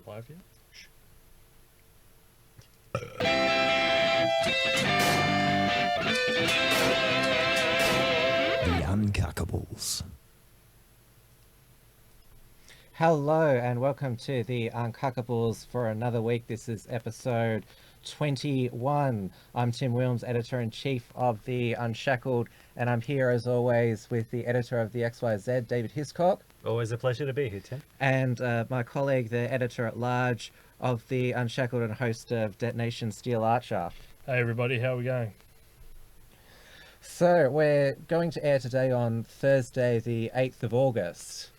live yet? The Unshackled. Hello and welcome to the Unshackled for another week. This is episode 21. I'm Tim Wilms, editor-in-chief of the Unshackled, and I'm here as always with the editor of the XYZ, David Hiscox. Always a pleasure to be here, Tim. And my colleague, the editor-at-large of the Unshackled and host of Detonation, Steel Archer. Hey everybody, how are we going? So we're going to air today on Thursday, the 8th of August.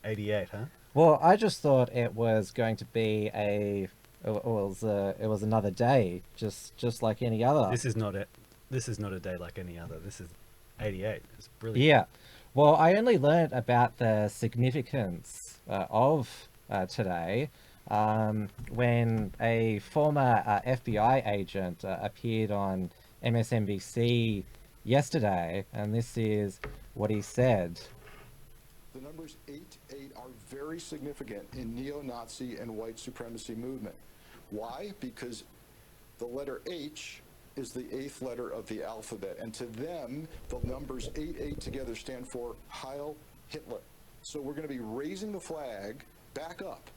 88, huh? Well, I just thought it was going to be it was another day, just like any other. This is not it. This is not a day like any other. This is 88. It's brilliant. Yeah. Well, I only learned about the significance of today when a former FBI agent appeared on MSNBC yesterday, and this is what he said. The numbers 8 are very significant in neo-Nazi and white supremacy movement. Why? Because the letter H is the 8th letter of the alphabet, and to them, the numbers 8 together stand for Heil Hitler. So we're going to be raising the flag back up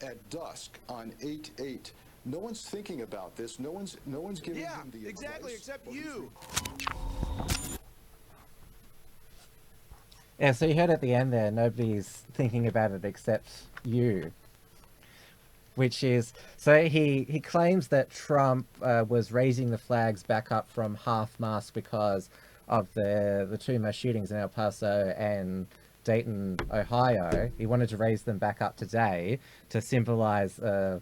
at dusk on 8/8. No one's thinking about this. No one's giving him the exactly, advice, except but you. Yeah, so you heard at the end there, nobody's thinking about it except you. Which is, so he claims that Trump was raising the flags back up from half-mast because of the two mass shootings in El Paso and Dayton, Ohio. He wanted to raise them back up today to symbolize the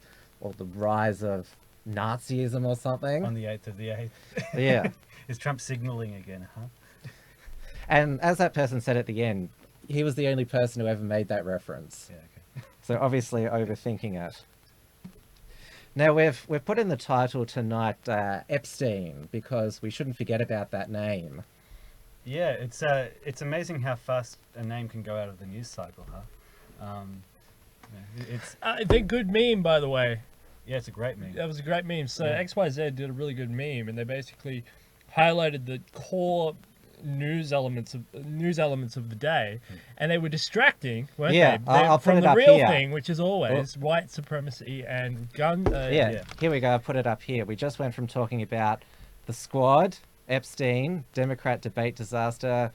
rise of Nazism or something. On the 8th of the 8th. Yeah. Is Trump signaling again, huh? And as that person said at the end, he was the only person who ever made that reference. Yeah, okay. So obviously overthinking it. Now we've put in the title tonight Epstein, because we shouldn't forget about that name. Yeah, it's amazing how fast a name can go out of the news cycle, huh? It's They're good meme, by the way. yeah, it's a great meme. That was a great meme. So Yeah. XYZ did a really good meme, and they basically highlighted the core news elements of the day, and they were distracting, weren't Yeah, they? I'll put from it the up real here. thing, which is always white supremacy and gun. Yeah, here we go. I'll put it up here. We just went from talking about the Squad, Epstein, Democrat debate disaster,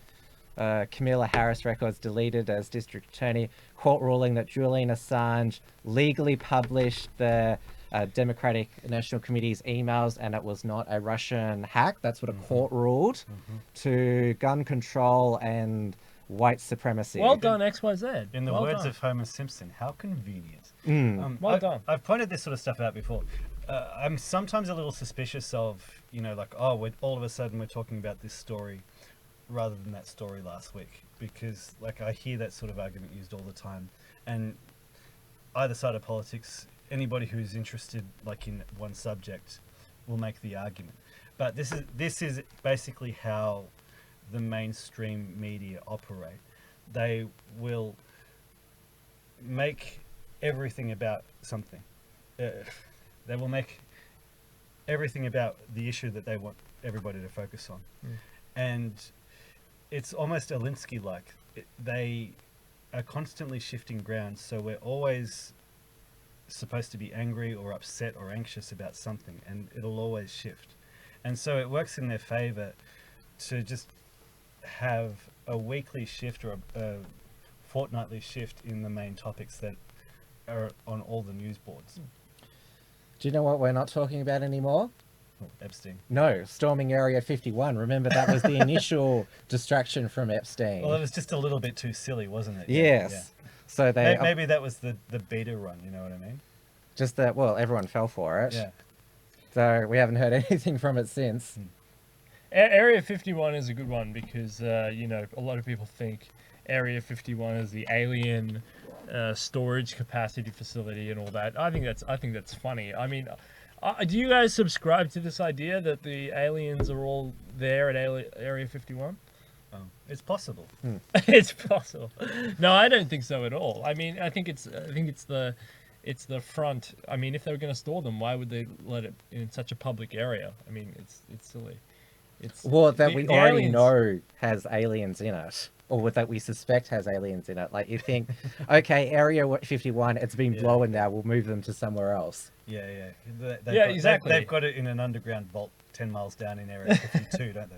Kamala Harris records deleted as district attorney, court ruling that Julian Assange legally published the Democratic National Committee's emails and it was not a Russian hack. That's what a court ruled. To gun control and white supremacy. Well done, XYZ. In the Well words done. of Homer Simpson, how convenient. Well done. I've pointed this sort of stuff out before. I'm sometimes a little suspicious of, like, all of a sudden we're talking about this story rather than that story last week, because like I hear that sort of argument used all the time, and either side of politics, anybody who's interested like in one subject will make the argument. But this is basically how the mainstream media operate. They will make everything about something. They will make everything about the issue that they want everybody to focus on. And it's almost Alinsky-like. They are constantly shifting ground, so we're always supposed to be angry or upset or anxious about something, and it'll always shift. And so it works in their favor to just have a weekly shift or a fortnightly shift in the main topics that are on all the news boards. Do you know what we're not talking about anymore? Epstein. No, storming Area 51. Remember, that was the initial distraction from Epstein. Well, it was just a little bit too silly, wasn't it? Yes. So they Maybe that was the beta run, you know what I mean? just that. Well, everyone fell for it. Yeah. So we haven't heard anything from it since. Area 51 is a good one because a lot of people think Area 51 is the alien storage capacity facility and all that. I think that's funny. I mean, do you guys subscribe to this idea that the aliens are all there at Area 51? It's possible. It's possible. No, I don't think so at all. I mean, I think it's the it's the front. I mean, if they were going to store them, why would they let it in such a public area? I mean, it's silly. It's Well, that the- we the already aliens- know has aliens in it, or that we suspect has aliens in it. Like you think, okay, Area 51, it's been Yeah. blown now. We'll move them to somewhere else. Yeah, yeah. Yeah, exactly. They've got it in an underground vault 10 miles down in Area 52, don't they?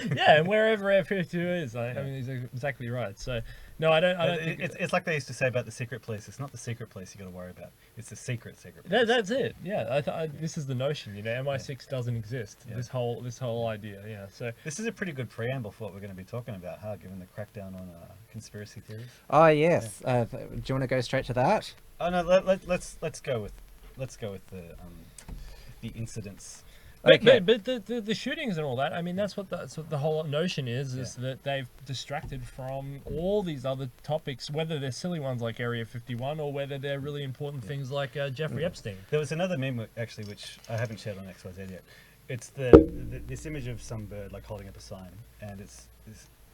Yeah. Yeah, and wherever Area 52 is, I mean, he's exactly right. So, no, I don't think It's like they used to say about the secret police. It's not the secret police you got to worry about. It's the secret police. that's it. Yeah, this is the notion. You know, MI6 doesn't exist. Yeah. This whole idea. Yeah. So This is a pretty good preamble for what we're going to be talking about, huh? Given the crackdown on conspiracy theories. Oh yes. Do you want to go straight to that? Oh no, let's go with the incidents. Okay. But the shootings and all that, I mean, that's what the whole notion is that they've distracted from all these other topics, whether they're silly ones like Area 51 or whether they're really important things like Jeffrey Epstein. There was another meme actually, which I haven't shared on XYZ yet. It's this image of some bird like holding up a sign, and it's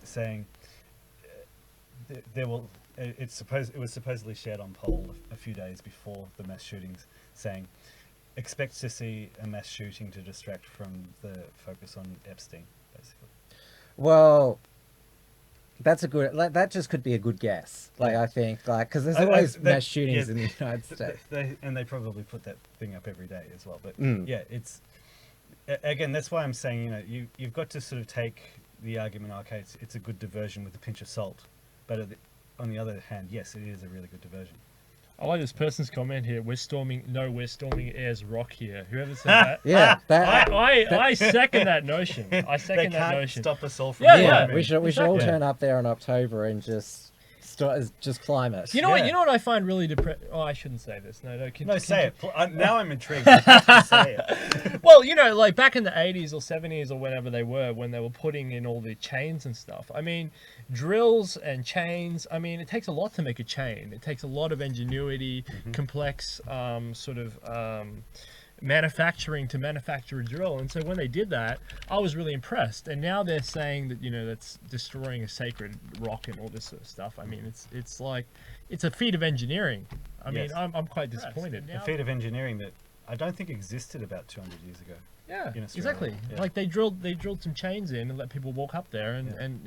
saying there will. It was supposedly shared on poll a few days before the mass shootings, saying, "Expect to see a mass shooting to distract from the focus on Epstein." Basically, Well, that's a good. That just could be a good guess. Like I think, because there's always mass shootings in the United States. They probably put that thing up every day as well. But Mm. yeah, it's again, that's why I'm saying, you've got to sort of take the argument, okay, it's a good diversion with a pinch of salt, but on the other hand, yes, it is a really good diversion. I like this person's comment here. We're storming Ayers Rock here. Whoever said that. Yeah, that. I second that notion. I They second that can't notion. stop us all from Yeah, Yeah, climbing. we should all Exactly. turn up there in October and just climb it. You know what? Yeah. You know what I find really depressing. Oh, I shouldn't say this. No. No, say it. Now I'm intrigued. You have to say it. Well, like back in the 80s or 70s or whenever when they were putting in all the chains and stuff. I mean, drills and chains. I mean, it takes a lot to make a chain. It takes a lot of ingenuity, complex manufacturing to manufacture a drill. And so when they did that, I was really impressed. And now they're saying that that's destroying a sacred rock and all this sort of stuff. I mean, it's like it's a feat of engineering. I mean, Yes. I'm quite disappointed. A feat of engineering that I don't think existed about 200 years ago. Yeah, in Australia. exactly. Yeah. Like they drilled some chains in and let people walk up there, and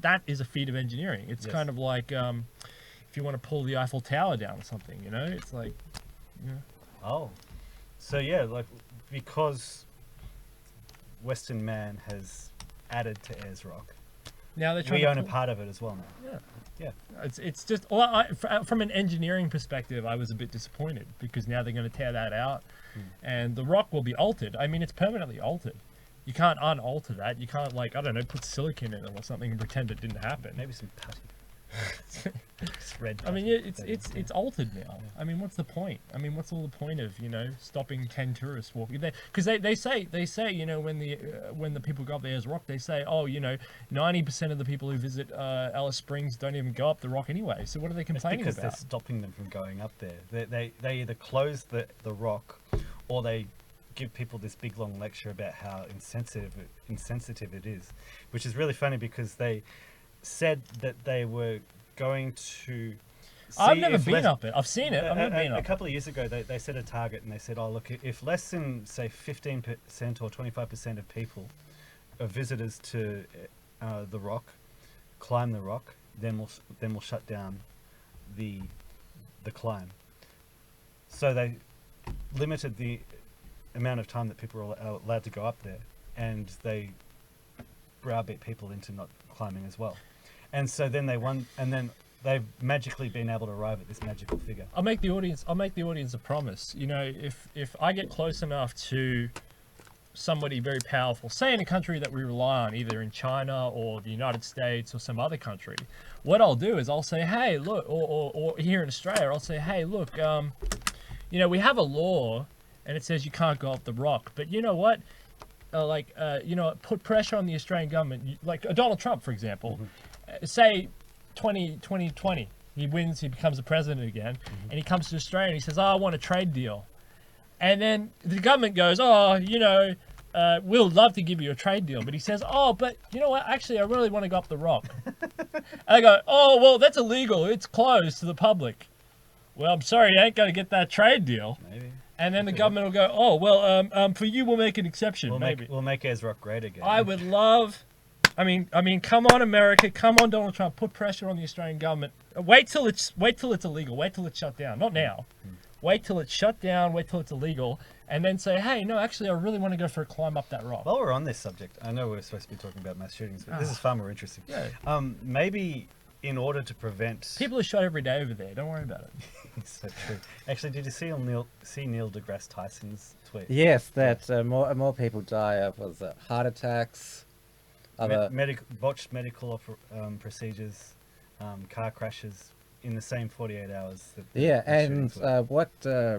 that is a feat of engineering. It's Yes. kind of like if you want to pull the Eiffel Tower down or something, it's like, Oh, so yeah, like because Western man has added to Ayers Rock, now they're trying we to own a pull- part of it as well now. Yeah. Yeah. It's just from an engineering perspective, I was a bit disappointed because now they're going to tear that out, and the rock will be altered. I mean, it's permanently altered. You can't unalter that. You can't put silicon in it or something and pretend it didn't happen. Maybe some putty. It's red. I mean, putty. it's altered now. I mean, what's the point? I mean, what's all the point of stopping 10 tourists walking there? Because they say when the people go up there as rock, they say 90% of the people who visit Alice Springs don't even go up the rock anyway. So what are they It's complaining because they're about? stopping them from going up there. They either close the rock, or they give people this big long lecture about how insensitive it is, which is really funny because they said that they were going to. I've never been up it. I've seen it. I've never been A up. couple of years ago, they set a target and they said, "Oh, look, if less than say 15% or 25% of people, visitors to the rock, climb the rock, then we'll shut down the climb." So they limited the amount of time that people are allowed to go up there, and they browbeat people into not climbing as well. And so then they won, and then they've magically been able to arrive at this magical figure. I'll make the audience a promise. If I get close enough to somebody very powerful, say in a country that we rely on, either in China or the United States or some other country, what I'll do is I'll say, hey, look, or here in Australia, I'll say, hey, look, we have a law and it says you can't go up the rock, but you know what? Put pressure on the Australian government, like Donald Trump, for example. Say 2020, he wins, he becomes the president again, and he comes to Australia and he says, I want a trade deal. And then the government goes, we'll love to give you a trade deal. But he says, but you know what? Actually, I really want to go up the rock. And they go, oh, well, that's illegal. It's closed to the public. well, I'm sorry, you ain't going to get that trade deal. Maybe. And then the government will go, oh, well, for you, we'll make an exception. We'll maybe. make ASRock great again. I would love. I mean, come on, America, come on, Donald Trump, put pressure on the Australian government. Wait till it's illegal. Wait till it's shut down. Not now. Wait till it's shut down. Wait till it's illegal, and then say, hey, no, actually, I really want to go for a climb up that rock. While we're on this subject, I know we're supposed to be talking about mass shootings, but this is far more interesting. Yeah. Maybe in order to prevent People are shot every day over there. Don't worry about it. so true. Actually, did you see Neil deGrasse Tyson's tweet? Yes, that more and more people die of heart attacks, other Botched medical procedures, car crashes in the same 48 hours. yeah. And shootings were. what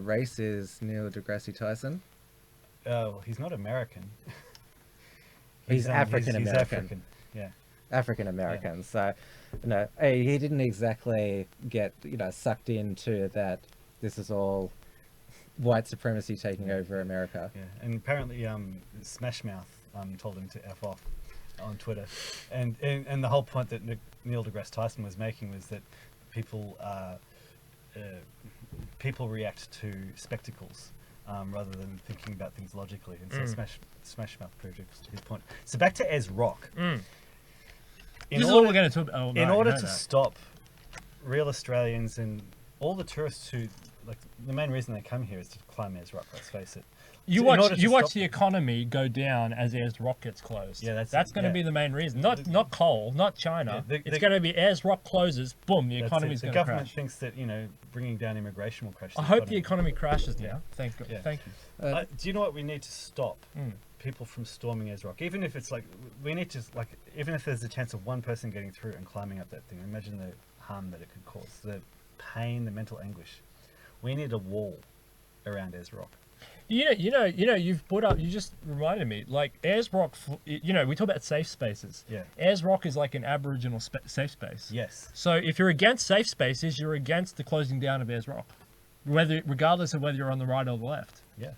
race is Neil deGrasse Tyson? Well, he's not American. He's African He's American. African. Yeah. African American. So, he didn't exactly get sucked into that. This is all white supremacy taking over America. Yeah, and apparently, Smash Mouth told him to f off on Twitter, and the whole point that Neil deGrasse Tyson was making was that people react to spectacles rather than thinking about things logically, and so Smash Mouth proved his point. So back to ASRock. This is what we're going to talk about. In order to stop real Australians and all the tourists who, like, the main reason they come here is to climb ASRock, let's face it. You So in order watch to stop- the economy go down as ASRock gets closed. Yeah, that's going to yeah. be the main reason. Not coal, not China. Yeah, it's going to be ASRock closes. Boom, the That's economy's it. going The to government crash. thinks that, bringing down immigration will crash I hope the economy crashes now. Yeah. Thank God. Yeah. Thank you. Do you know what we need to stop? People from storming ASRock, even if it's like we need to even if there's a chance of one person getting through and climbing up that thing, imagine the harm that it could cause, the pain, the mental anguish. We need a wall around ASRock. You've put up. You just reminded me. Like ASRock. We talk about safe spaces. Yeah. ASRock is like an Aboriginal safe space. Yes. So if you're against safe spaces, you're against the closing down of ASRock, regardless of whether you're on the right or the left. Yeah.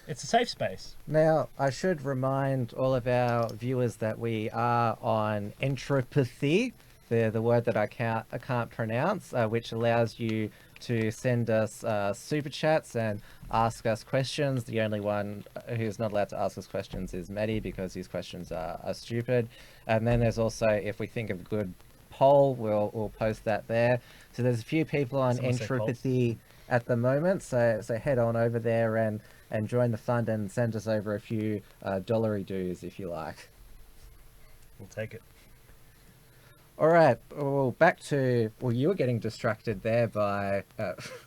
It's a safe space. Now, I should remind all of our viewers that we are on Entropathy, the word that I can't pronounce, which allows you to send us super chats and ask us questions. The only one who's not allowed to ask us questions is Maddie, because his questions are stupid. And then there's also, if we think of a good poll, we'll post that there. So there's a few people on Someone say Entropathy at the moment, so head on over there and join the fund and send us over a few dollary dues if you like. We'll take it. All right, well, back to, you were getting distracted there by...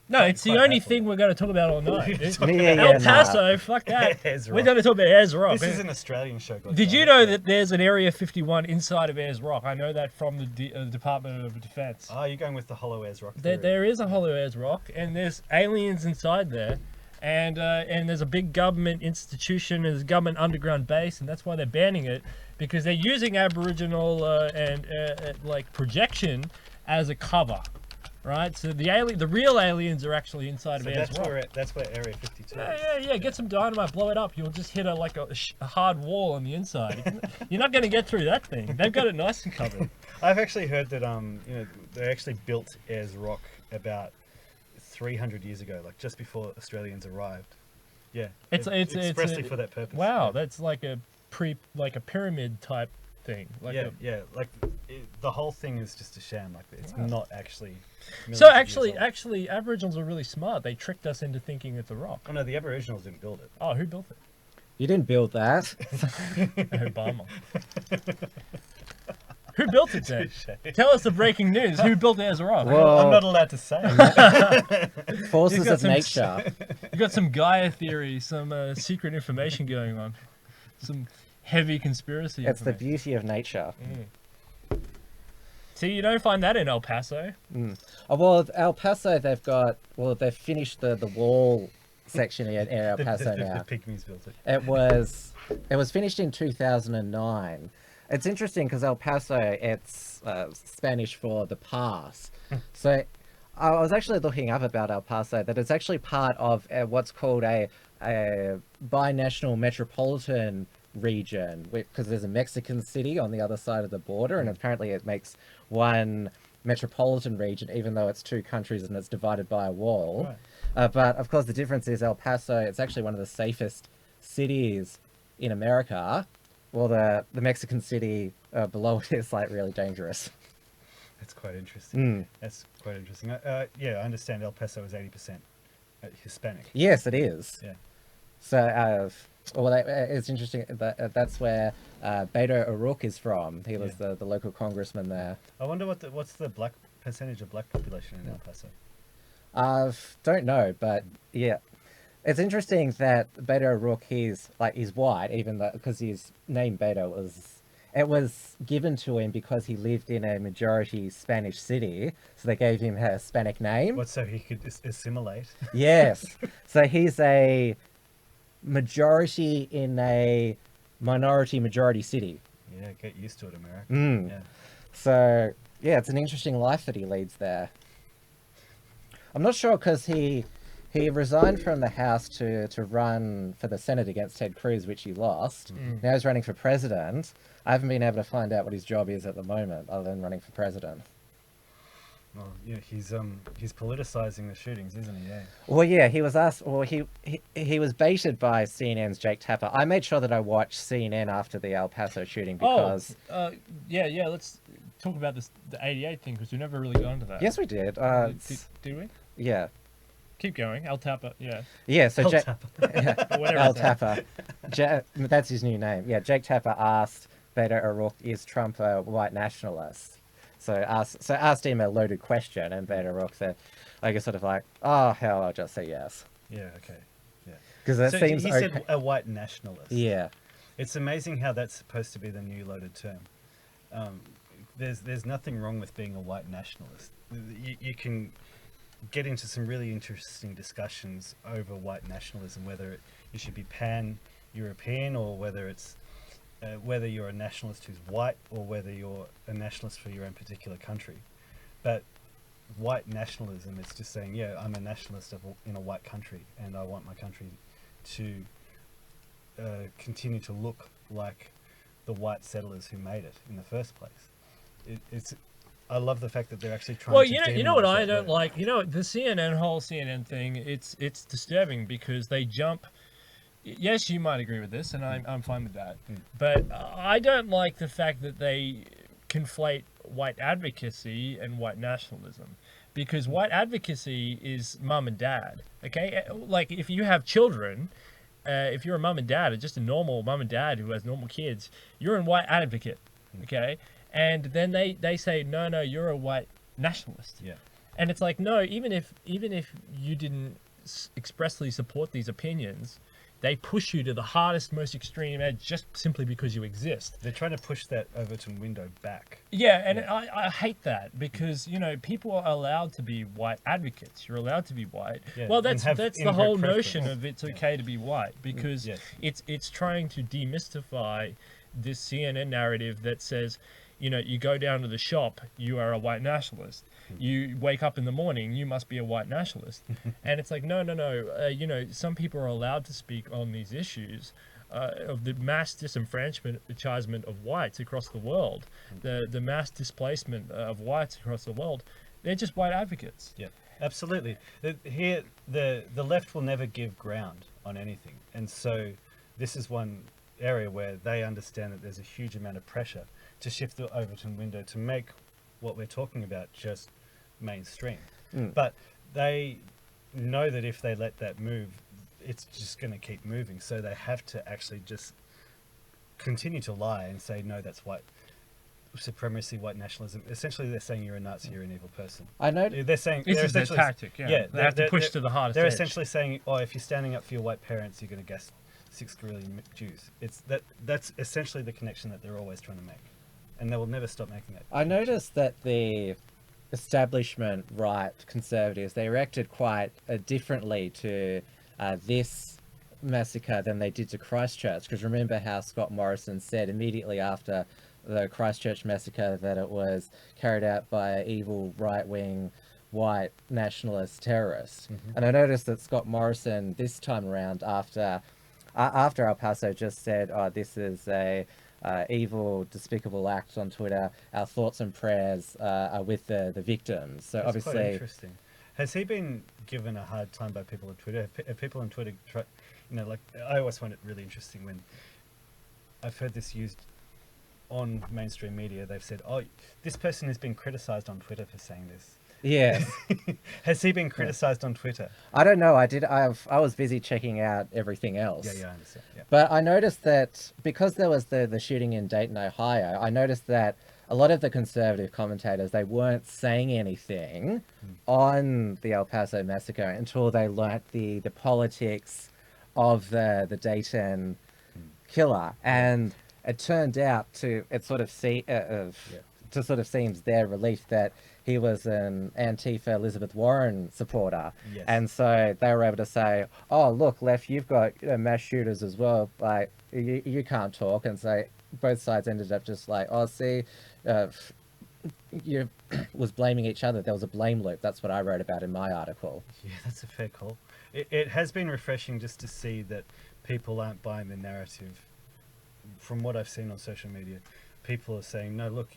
No, it's the quite only happily. thing we're going to talk about all night. Yeah, El Paso, fuck that. ASRock. We're going to talk about ASRock. This is an Australian show. God Did damn you it. know that there's an Area 51 inside of ASRock? I know that from the Department of Defense. Oh, you're going with the hollow ASRock. There is a hollow ASRock, and there's aliens inside there, and there's a big government institution, and there's a government underground base, and that's why they're banning it, because they're using Aboriginal and projection as a cover, right? So the real aliens are actually inside So of ASRock. that's where Area 52 is. Yeah. Get some dynamite, blow it up. You'll just hit a hard wall on the inside. You're not going to get through that thing. They've got it nice and covered. I've actually heard that they actually built ASRock about 300 years ago, like just before Australians arrived. Yeah, It's expressly for that purpose. Wow, Yeah. that's like a pyramid type thing. The whole thing is just a sham. Like it's not actually. So millions of years old. actually, Aboriginals are really smart. They tricked us into thinking it's a rock. Oh no, the Aboriginals didn't build it. Oh, who built it? You didn't build that. Obama. Who built it then? Touche. Tell us the breaking news. Who built ASRock? Well, I'm not allowed to say. forces got of some nature. You got some Gaia theory, some secret information going on, some heavy conspiracy. It's the information. beauty of nature. See, you don't find that in El Paso. Oh, well, El Paso, they've finished the wall section in El Paso now. The Pygmies built it. It was finished in 2009. It's interesting because El Paso, it's Spanish for the pass. So I was actually looking up about El Paso, that it's actually part of what's called a binational metropolitan region, because there's a Mexican city on the other side of the border, and apparently it makes one metropolitan region, even though it's two countries and it's divided by a wall. Right. But of course, the difference is El Paso, it's actually one of the safest cities in America. Well, the Mexican city below it is like really dangerous. That's quite interesting. That's quite interesting. Yeah, I understand El Paso is 80% Hispanic. Yes, it is. Yeah. So, well, it's interesting that that's where Beto O'Rourke is from. He was the local congressman there. I wonder what's the black percentage of black population in El Paso. Don't know, but yeah, it's interesting that Beto O'Rourke he's white, even though because his name Beto was given to him because he lived in a majority Spanish city, so they gave him a Hispanic name. What, so he could assimilate? Yes, so he's a majority in a minority majority city. Yeah, get used to it, America. Yeah. So yeah, it's an interesting life that he leads there. I'm not sure because he resigned from the House to run for the Senate against Ted Cruz, which he lost. Now he's running for president. I haven't been able to find out what his job is at the moment, other than running for president. Well, yeah, he's politicizing the shootings, isn't he? Yeah. Well, yeah, he was asked. Well, he was baited by CNN's Jake Tapper. I made sure that I watched CNN after the El Paso shooting because. Yeah. Let's talk about the 88 thing because we never really got into that. Yes, we did. Did we? Yeah. Keep going. El Tapper. Yeah. Yeah. So El Jake. Or whatever. El his name. Tapper. That's his new name. Yeah, Jake Tapper asked Beto O'Rourke, is Trump a white nationalist? So asked him a loaded question, and Beto O'Rourke said, I guess sort of like, oh, hell, I'll just say yes. Yeah, okay. Yeah. Because that So seems he okay. said a white nationalist. Yeah. It's amazing how that's supposed to be the new loaded term. There's nothing wrong with being a white nationalist. You can get into some really interesting discussions over white nationalism, whether you should be pan-European or whether it's whether you're a nationalist who's white or whether you're a nationalist for your own particular country. But white nationalism is just saying, yeah, I'm a nationalist in a white country and I want my country to continue to look like the white settlers who made it in the first place. I love the fact that they're actually trying Well, to you know what demonize I that don't word. like. The whole CNN thing. It's disturbing because they jump. Yes, you might agree with this, and I'm fine with that. But I don't like the fact that they conflate white advocacy and white nationalism, because white advocacy is mum and dad. Okay, like if you have children. If you're a mum and dad, or just a normal mum and dad who has normal kids, you're a white advocate, okay? And then they say, no, you're a white nationalist. Yeah. And it's like, no, even if you didn't expressly support these opinions, they push you to the hardest, most extreme edge just simply because you exist. They're trying to push that Overton window back. Yeah, and I hate that because, people are allowed to be white advocates. You're allowed to be white. Yeah, Well, and that's have the whole inherent notion preference. of it's okay to be white because Yes. it's trying to demystify this CNN narrative that says, you go down to the shop, you are a white nationalist. You wake up in the morning, you must be a white nationalist. And it's like, no. Some people are allowed to speak on these issues of the mass disenfranchisement of whites across the world, the mass displacement of whites across the world. They're just white advocates. Yeah, absolutely. Here, the left will never give ground on anything. And so this is one area where they understand that there's a huge amount of pressure to shift the Overton window to make what we're talking about just mainstream. But they know that if they let that move, it's just going to keep moving. So they have to actually just continue to lie and say, no, that's white supremacy, white nationalism. Essentially, they're saying you're a Nazi, you're an evil person. I know. They're saying This they're is their essentially- tactic, yeah. They have to push to the hardest They're edge. essentially saying, oh, if you're standing up for your white parents, you're going to gas 6 million Jews. That's essentially the connection that they're always trying to make. And they will never stop making that. I noticed that the establishment right conservatives, they reacted quite differently to this massacre than they did to Christchurch. Because remember how Scott Morrison said immediately after the Christchurch massacre that it was carried out by evil right-wing white nationalist terrorists. And I noticed that Scott Morrison this time around after El Paso just said, oh, this is a evil, despicable act on Twitter. Our thoughts and prayers are with the victims. So That's obviously, quite interesting. Has he been given a hard time by people on Twitter? Have people on Twitter, like I always find it really interesting when I've heard this used on mainstream media. They've said, "Oh, this person has been criticised on Twitter for saying this." yes. Has he been criticised on Twitter? I don't know. I was busy checking out everything else. Yeah, I understand. Yeah. But I noticed that because there was the shooting in Dayton, Ohio, I noticed that a lot of the conservative commentators, they weren't saying anything on the El Paso massacre until they learnt the politics of the Dayton killer. And it turned out to sort of seems their relief that he was an Antifa Elizabeth Warren supporter. Yes. And so they were able to say, oh, look, Left, you've got mass shooters as well. Like, you can't talk. And so both sides ended up just like, oh, see, you was blaming each other. There was a blame loop. That's what I wrote about in my article. Yeah, that's a fair call. It has been refreshing just to see that people aren't buying the narrative. From what I've seen on social media, people are saying, no, look,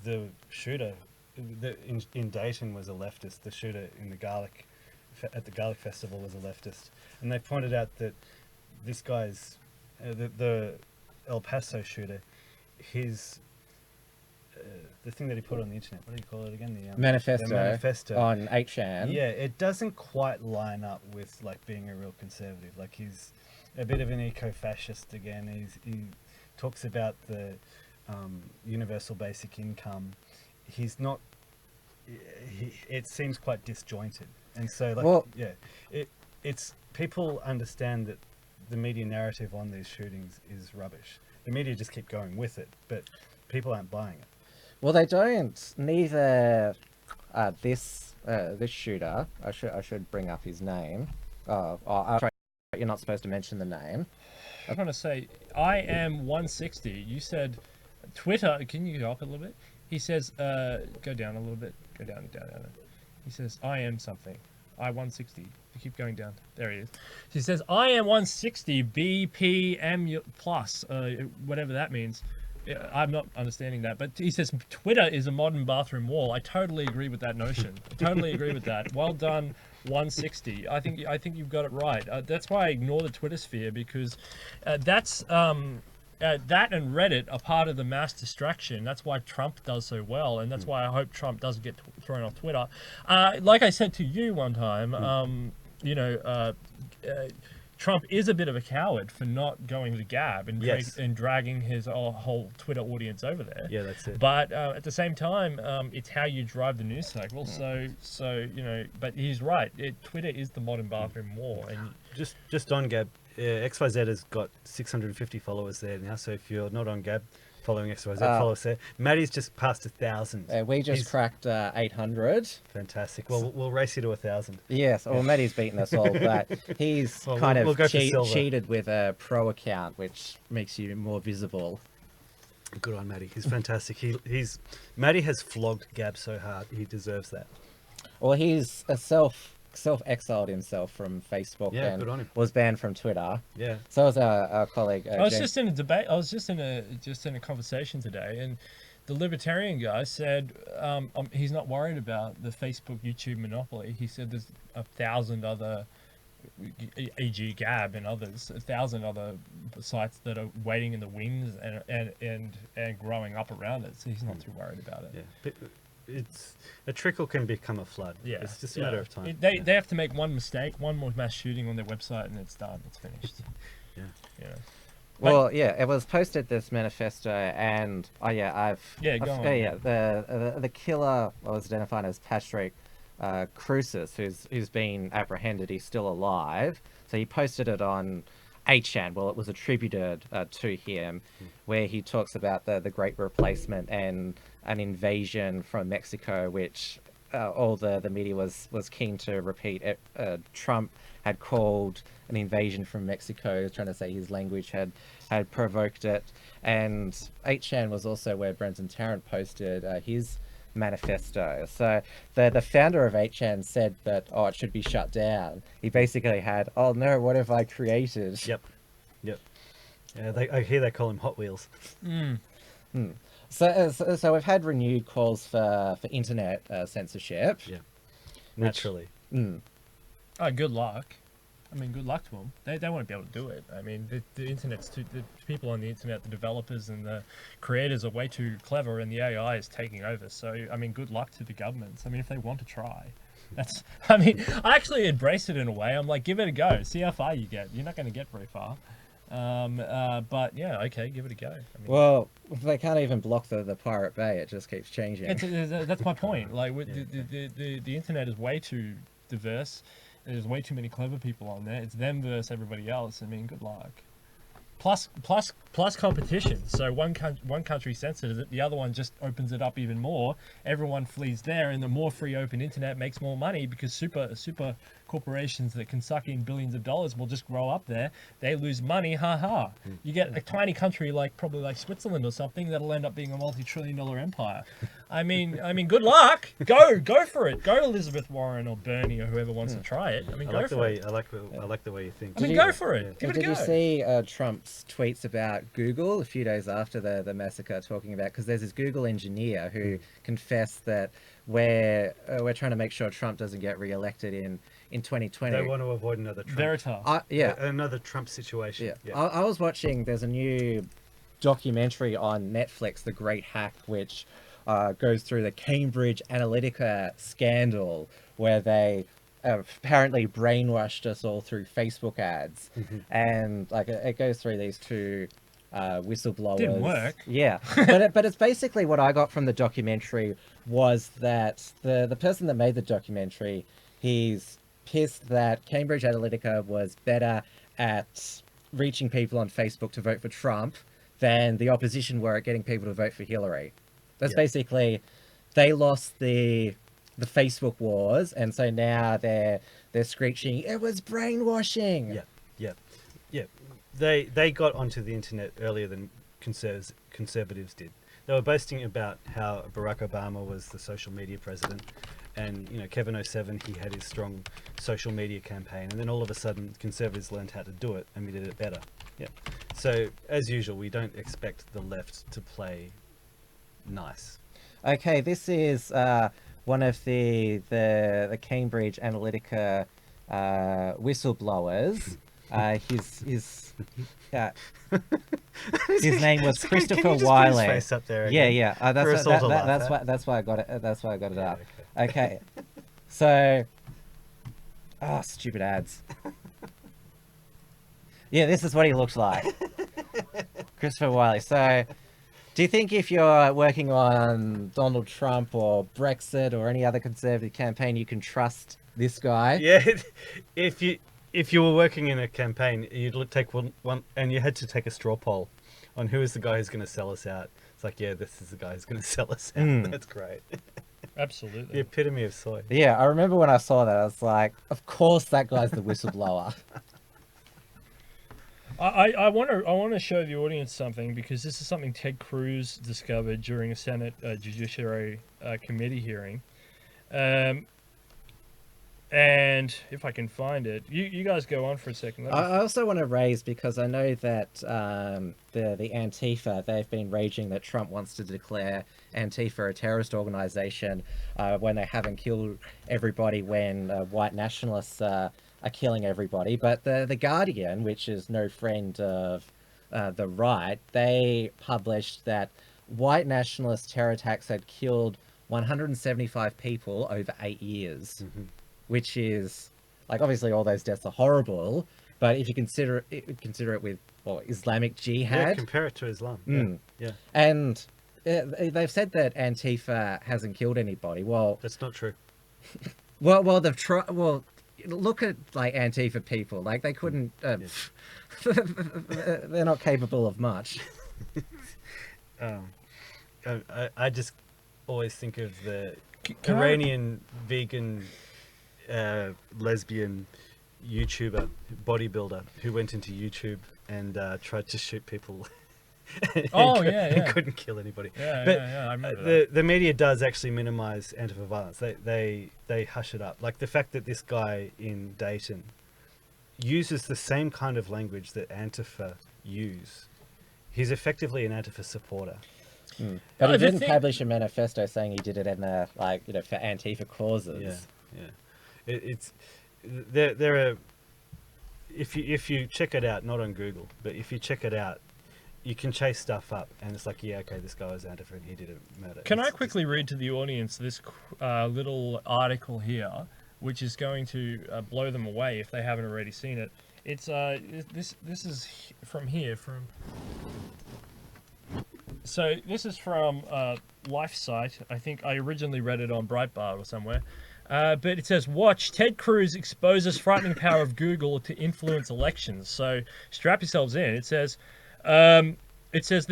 the shooter in Dayton was a leftist. The shooter in the at the Garlic Festival was a leftist. And they pointed out that this guy's, the El Paso shooter, his, the thing that he put on the internet, what do you call it again? The manifesto on 8chan. Yeah, it doesn't quite line up with like being a real conservative. Like he's a bit of an eco-fascist again. He talks about the universal basic income. He's not. It seems quite disjointed, and so like well, it's people understand that the media narrative on these shootings is rubbish. The media just keep going with it, but people aren't buying it. Well, they don't. Neither this shooter. I should bring up his name. You're not supposed to mention the name. I'm trying to say, I am 160. You said Twitter. Can you go up a little bit? He says, go down a little bit. Go down. He says, I am something. I 160. You keep going down. There he is. He says, I am 160 BPM plus, whatever that means. I'm not understanding that, but he says Twitter is a modern bathroom wall. I totally agree with that notion. I totally agree with that. Well done, 160. I think you've got it right. That's why I ignore the Twitter sphere, because that's that and Reddit are part of the mass distraction. That's why Trump does so well, and that's why I hope Trump doesn't get thrown off Twitter. Like I said to you one time, Trump is a bit of a coward for not going to Gab and, and dragging his whole Twitter audience over there. Yeah, that's it. But at the same time, it's how you drive the news cycle. So but he's right. Twitter is the modern bathroom wall. And just on Gab, XYZ has got 650 followers there now. So if you're not on Gab, following XYZ, follow us there. Maddie's just passed 1,000. We just cracked 800. Fantastic. Well, we'll race you to 1,000. Yes. Well, Maddie's beaten us all, but he's cheated with a pro account, which makes you more visible. Good on Maddie. He's fantastic. Maddie has flogged Gab so hard. He deserves that. Well, he's self-exiled himself from Facebook and good on him. was banned from Twitter. Yeah. So was our colleague. I was just in a debate. I was just in a conversation today, and the libertarian guy said he's not worried about the Facebook YouTube monopoly. He said there's 1,000 other, e.g. Gab and others, 1,000 other sites that are waiting in the wings and growing up around it. So he's not too worried about it. Yeah. It's a trickle can become a flood. Yeah, it's just a matter of time. They have to make one mistake, one more mass shooting on their website, and it's done. It's finished. Yeah. Well, it was posted, this manifesto, and the killer was identified as Patrick Crucis, who's been apprehended. He's still alive. So he posted it on 8chan. Well, it was attributed to him, where he talks about the Great Replacement and an invasion from Mexico, which all the media was keen to repeat. Trump had called an invasion from Mexico, trying to say his language had provoked it. And 8chan was also where Brenton Tarrant posted his manifesto. So the founder of 8chan said that, it should be shut down. He basically had, oh no, what have I created? Yep. Yeah, I hear they call him Hot Wheels. So we've had renewed calls for internet censorship. Yeah, naturally. Oh, good luck. I mean, good luck to them. They won't be able to do it. I mean, the internet's too, the people on the internet, the developers and the creators are way too clever, and the AI is taking over. So, I mean, good luck to the governments. I mean, if they want to try, that's. I mean, I actually embrace it in a way. I'm like, give it a go. See how far you get. You're not going to get very far. But yeah, okay, give it a go. I mean, Well, they can't even block the Pirate Bay. It just keeps changing. that's my point. Like, the internet is way too diverse. There's way too many clever people on there. It's them versus everybody else. I mean, good luck. Plus competition. So one country censors it, the other one just opens it up even more. Everyone flees there, and the more free open internet makes more money because super corporations that can suck in billions of dollars will just grow up there. They lose money, haha. You get a tiny country probably like Switzerland or something that'll end up being a multi-trillion-dollar empire. I mean, good luck. Go for it. Go to Elizabeth Warren or Bernie or whoever wants to try it. I mean, I like the way you think. I mean, go for it. Give it a Did go. you see Trump's tweets about Google a few days after the massacre, talking about, because there's this Google engineer who confessed that we're trying to make sure Trump doesn't get re-elected in 2020. They want to avoid another Trump. Veritas. Another Trump situation. Yeah. I was watching, there's a new documentary on Netflix, The Great Hack, which goes through the Cambridge Analytica scandal, where they apparently brainwashed us all through Facebook ads. And like it goes through these two whistleblowers. Didn't work. Yeah, but it's basically what I got from the documentary was that the person that made the documentary, he's pissed that Cambridge Analytica was better at reaching people on Facebook to vote for Trump than the opposition were at getting people to vote for Hillary. That's basically, they lost the Facebook wars, and so now they're screeching, it was brainwashing. Yeah. They got onto the internet earlier than conservatives did. They were boasting about how Barack Obama was the social media president, and Kevin 07, he had his strong social media campaign, and then all of a sudden conservatives learned how to do it, and we did it better. Yeah. So as usual, we don't expect the left to play nice. Okay, this is one of the Cambridge Analytica whistleblowers. His name was Christopher Can you just Wiley. put his face up there Yeah, again? yeah. For us all to laugh That's at? why. That's why I got it. That's why I got it Yeah, up. Okay. So, stupid ads. Yeah, this is what he looks like. Christopher Wiley. So, do you think if you're working on Donald Trump or Brexit or any other conservative campaign, you can trust this guy? Yeah, if you were working in a campaign, you'd take one and you had to take a straw poll on who is the guy who's going to sell us out. It's like, yeah, this is the guy who's going to sell us out. That's great. Absolutely. The epitome of soy. Yeah, I remember when I saw that, I was like, of course that guy's the whistleblower. I want to show the audience something, because this is something Ted Cruz discovered during a Senate Judiciary Committee hearing. And if I can find it, you guys go on for a second. I also want to raise, because I know that the Antifa, they've been raging that Trump wants to declare Antifa a terrorist organization when they haven't killed everybody, when white nationalists are killing everybody. But the Guardian, which is no friend of the right, they published that white nationalist terror attacks had killed 175 people over 8 years. Which is, like, obviously all those deaths are horrible, but if you consider it with Islamic Jihad, Yeah, compare it to Islam. Yeah. and they've said that Antifa hasn't killed anybody. Well, That's not true. well, they've tried. Well, look at like Antifa people. Like they couldn't. They're not capable of much. I just always think of the Can I- Iranian vegan lesbian YouTuber, bodybuilder, who went into YouTube and tried to shoot people. Oh, and yeah. couldn't kill anybody. Yeah, But I remember the media does actually minimize Antifa violence. They hush it up. Like the fact that this guy in Dayton uses the same kind of language that Antifa use. He's effectively an Antifa supporter. But he the didn't thing- publish a manifesto saying he did it in the for Antifa causes. Yeah. It's there are. If you check it out, not on Google, but if you check it out, you can chase stuff up, and it's like, yeah, okay, this guy was Antifa and he did a murder. Can I It's quickly read to the audience this little article here, which is going to blow them away if they haven't already seen it? It's this is from here from. So this is from LifeSite. I think I originally read it on Breitbart or somewhere. But it says, watch, Ted Cruz exposes frightening power of Google to influence elections. So strap yourselves in. It says, the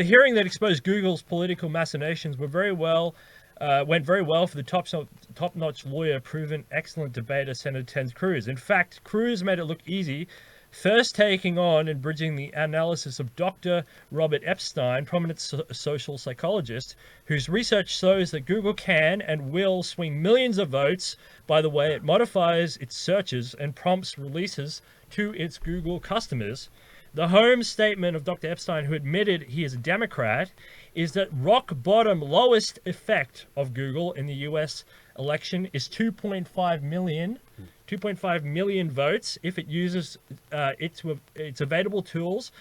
hearing that exposed Google's political machinations went very well for the top-notch lawyer, proven excellent debater, Senator Ted Cruz. In fact, Cruz made it look easy, first taking on and bridging the analysis of Dr. Robert Epstein, prominent social psychologist, whose research shows that Google can and will swing millions of votes by the way it modifies its searches and prompts releases to its Google customers. The home statement of Dr. Epstein, who admitted he is a Democrat, is that rock bottom lowest effect of Google in the US election is 2.5 million votes if it uses its available tools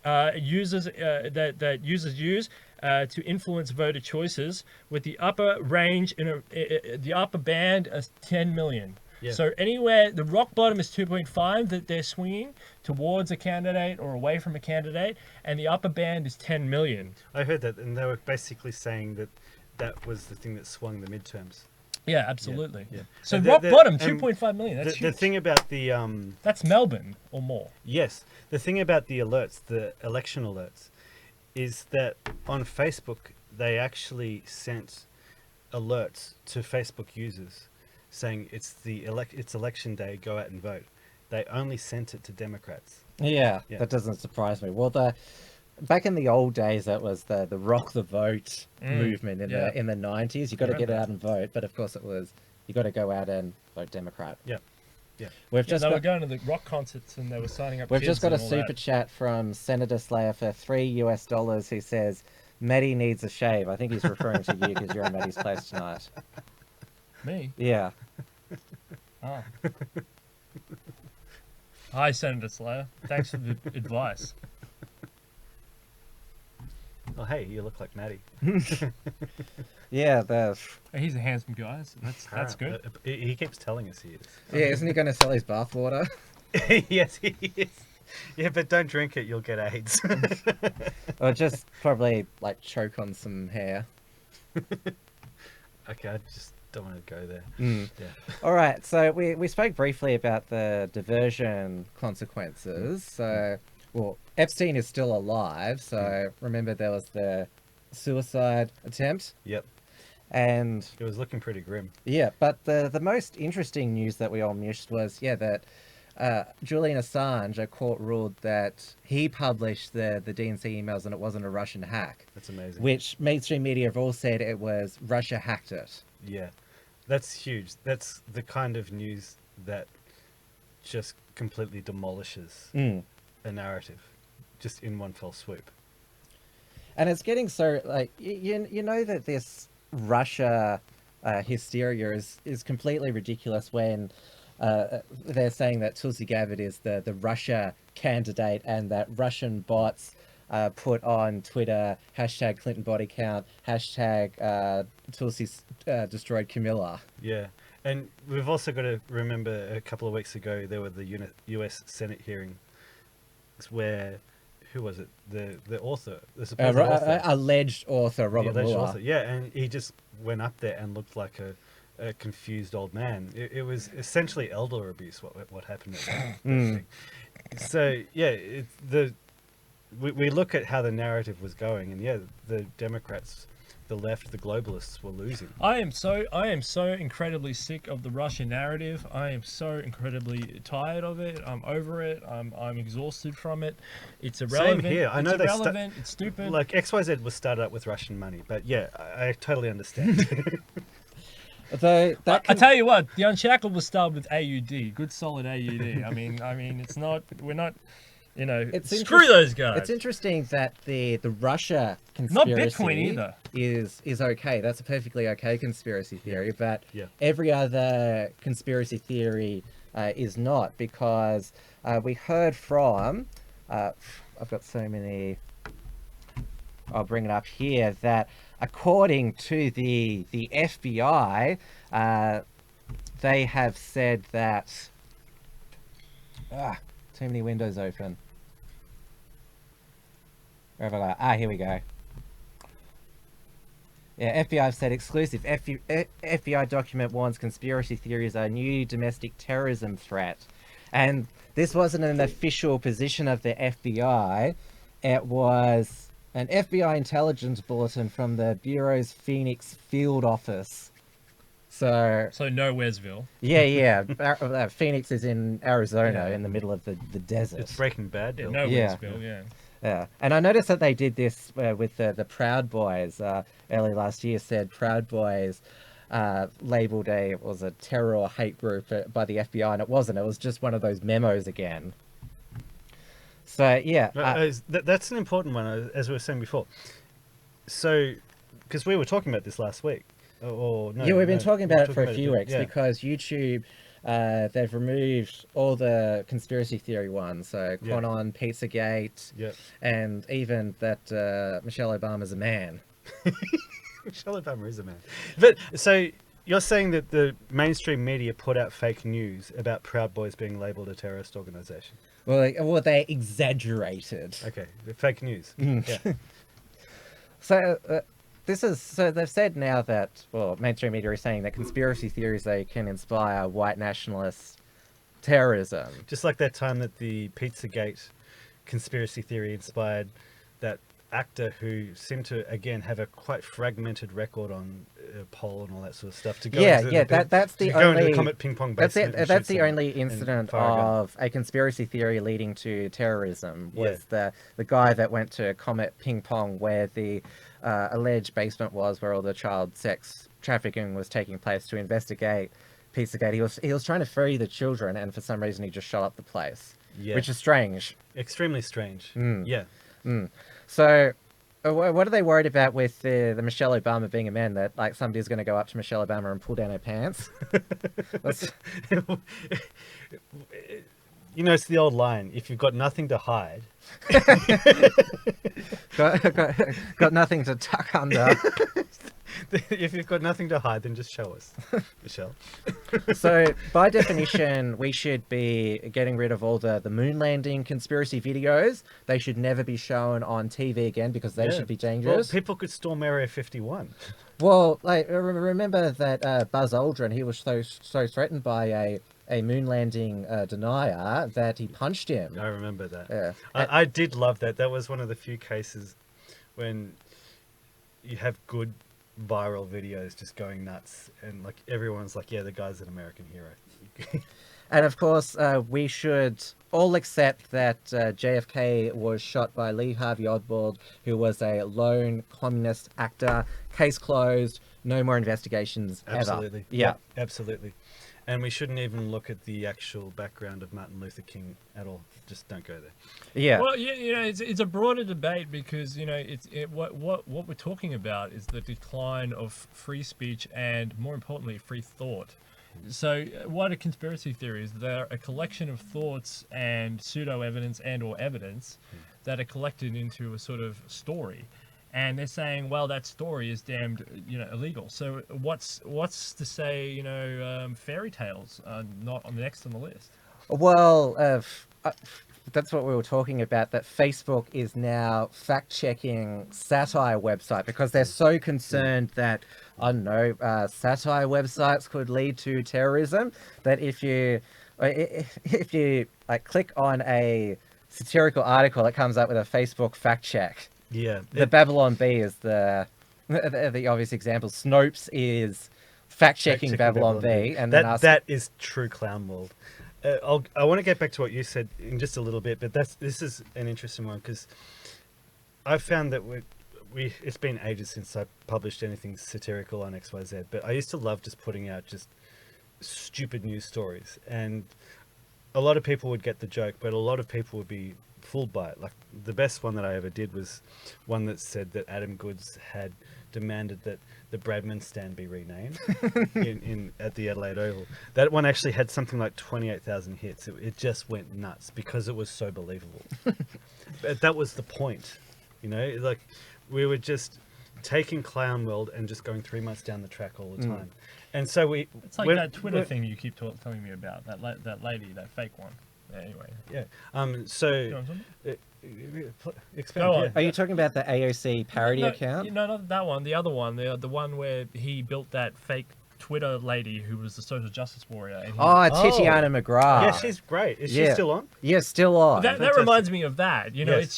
that users use to influence voter choices, with the upper range the upper band as 10 million. Yeah. So anywhere the rock bottom is 2.5 that they're swinging towards a candidate or away from a candidate, and the upper band is 10 million. I heard that, and they were basically saying that was the thing that swung the midterms. Yeah, absolutely. Yeah. So And rock bottom, and 2.5 million. That's the huge. thing about the That's Melbourne or more. yes, the thing about the alerts, the election alerts, is that on Facebook they actually sent alerts to Facebook users saying it's election day, go out and vote. They only sent it to Democrats. Yeah, Yeah. that doesn't surprise me. Well, back in the old days, that was the rock the vote movement in yeah. the 90s. You got to get remember out and vote, but of course it was you got to go out and vote Democrat. Yeah. Yeah. We've Yeah, just they were got going to the rock concerts and they were signing up. we've kids just got a and all super that. chat from Senator Slayer for $3 who says Maddie needs a shave. I think he's referring to you because you're at Maddie's place tonight. Me? Yeah. Oh. Hi, Senator Slayer. Thanks for the advice. Oh, hey, you look like Maddie. Yeah, He's a handsome guy, so that's good. He keeps telling us he yeah, isn't he going to sell his bathwater? is. Yes, he is. Yeah, but don't drink it, you'll get AIDS. Or just probably like choke on some hair. Okay, I just don't want to go there. Yeah. All right, so we spoke briefly about the diversion consequences. So, well, Epstein is still alive. So remember there was the suicide attempt, Yep, and it was looking pretty grim. yeah. But the most interesting news that we all missed was that Julian Assange, a court ruled that he published the DNC emails and it wasn't a Russian hack, That's amazing. which mainstream media have all said it was Russia hacked it. Yeah, that's huge. That's the kind of news that just completely demolishes a narrative, just in one fell swoop. And it's getting so like you know that this Russia hysteria is completely ridiculous when they're saying that Tulsi Gabbard is the Russia candidate and that Russian bots put on Twitter hashtag Clinton body count, hashtag Tulsi destroyed Camilla. Yeah, and we've also got to remember a couple of weeks ago there were the U.S. Senate hearings where, who was it? The author, the supposed author, Alleged author the Robert alleged Mueller. author. Yeah, and he just went up there and looked like a confused old man. It was essentially elder abuse. What happened at that thing. So yeah, we look at how the narrative was going, and yeah, the Democrats, the left, the globalists were losing. I am so incredibly sick of the Russian narrative. I am so incredibly tired of it. I'm over it. I'm exhausted from it. It's irrelevant. Same here. I know it's they irrelevant. It's stupid. Like XYZ was started up with Russian money, but yeah, I totally understand. Though that I tell you what, the Unshackled was started with AUD, good solid AUD. I mean, it's not. We're not. You know, It's screw those guys. It's interesting that the Russia Not conspiracy Bitcoin either. is okay. That's a perfectly okay conspiracy theory, but Yeah. every other conspiracy theory is not, because we heard from I've got so many. I'll bring it up here, that according to the FBI, they have said that too many windows open. Where have I got? Here we go. Yeah, FBI have said exclusive. FBI document warns conspiracy theories are a new domestic terrorism threat. And this wasn't an official position of the FBI. It was an FBI intelligence bulletin from the Bureau's Phoenix field office. So no Westville. yeah. Phoenix is in Arizona, Yeah. in the middle of the desert. It's Breaking Bad. Yeah, Bill. no Yeah. Westville, yeah. Yeah, and I noticed that they did this with the Proud Boys early last year. Said Proud Boys labeled was a terror or hate group by the FBI, and it wasn't. It was just one of those memos again. So yeah, That's an important one, as we were saying before. So, because we were talking about this last week, or no? yeah, we've been talking about it for a about few weeks yeah. because YouTube. They've removed all the conspiracy theory ones, so Yeah. Quanon, Pizzagate, Yeah. and even that Michelle Obama's a man. Michelle Obama is a man. But so you're saying that the mainstream media put out fake news about Proud Boys being labelled a terrorist organisation? Well, they exaggerated. Okay, the fake news. Mm. Yeah. So they've said now that, well, mainstream media is saying that conspiracy theories, they can inspire white nationalist terrorism. Just like that time that the Pizzagate conspiracy theory inspired that actor who seemed to again have a quite fragmented record on pole and all that sort of stuff to go that's the go into only the Comet ping pong that's basement it. and That's shoot the someone only and incident fire a gun. of a conspiracy theory leading to terrorism was the guy that went to Comet ping pong, where the alleged basement was where all the child sex trafficking was taking place, to investigate Pizzagate. He was trying to free the children, and for some reason he just shut up the place, which is strange. Extremely strange. Mm. Yeah. So, what are they worried about with the Michelle Obama being a man, that like somebody's going to go up to Michelle Obama and pull down her pants? You know, it's the old line: if you've got nothing to hide, got nothing to tuck under. if you've got nothing to hide, then just show us, Michelle. So, by definition, we should be getting rid of all the moon landing conspiracy videos. They should never be shown on TV again, because they should be Well, dangerous. people could storm Area 51. Well, like remember that Buzz Aldrin, he was so threatened by a moon landing denier that he punched him. I remember that. Yeah. I did love that. That was one of the few cases when you have good viral videos just going nuts, and like everyone's like, yeah, the guy's an American hero. And of course, we should all accept that JFK was shot by Lee Harvey Oswald, who was a lone communist actor. Case closed. No more investigations Absolutely. ever. Yeah. Absolutely. And we shouldn't even look at the actual background of Martin Luther King at all. Just don't go there. Yeah. Well, it's a broader debate, because what we're talking about is the decline of free speech and, more importantly, free thought. So, what are conspiracy theories? They're a collection of thoughts and pseudo evidence or evidence that are collected into a sort of story. And they're saying, well, that story is damned, illegal. So what's to say, fairy tales are not on the next on the list? Well, that's what we were talking about, that Facebook is now fact-checking satire website, because they're so concerned that, I don't know, satire websites could lead to terrorism, that if you like click on a satirical article, it comes up with a Facebook fact check. Yeah. The Babylon Bee is the obvious example. Snopes is fact-checking Babylon Bee, and then that is true clown world. I want to get back to what you said in just a little bit, but this is an interesting one, because I've found that it's been ages since I published anything satirical on XYZ, but I used to love just putting out just stupid news stories, and a lot of people would get the joke, but a lot of people would be fooled by it. Like the best one that I ever did was one that said that Adam Goods had demanded that the Bradman stand be renamed in at the Adelaide Oval. That one actually had something like 28,000 hits. It just went nuts because it was so believable. But that was the point, like we were just taking Clown World and just going 3 months down the track all the time. And so It's like that Twitter thing you keep telling me about, that lady, that fake one. Anyway. Yeah. You know what I'm Expand. Go on. Yeah. Are you talking about the AOC parody account? No, not that one. The other one. The one where he built that fake Twitter lady who was the social justice warrior. And Titiana McGrath. Yeah, she's great. Is she still on? Yeah, still on. that reminds me of that. Yes.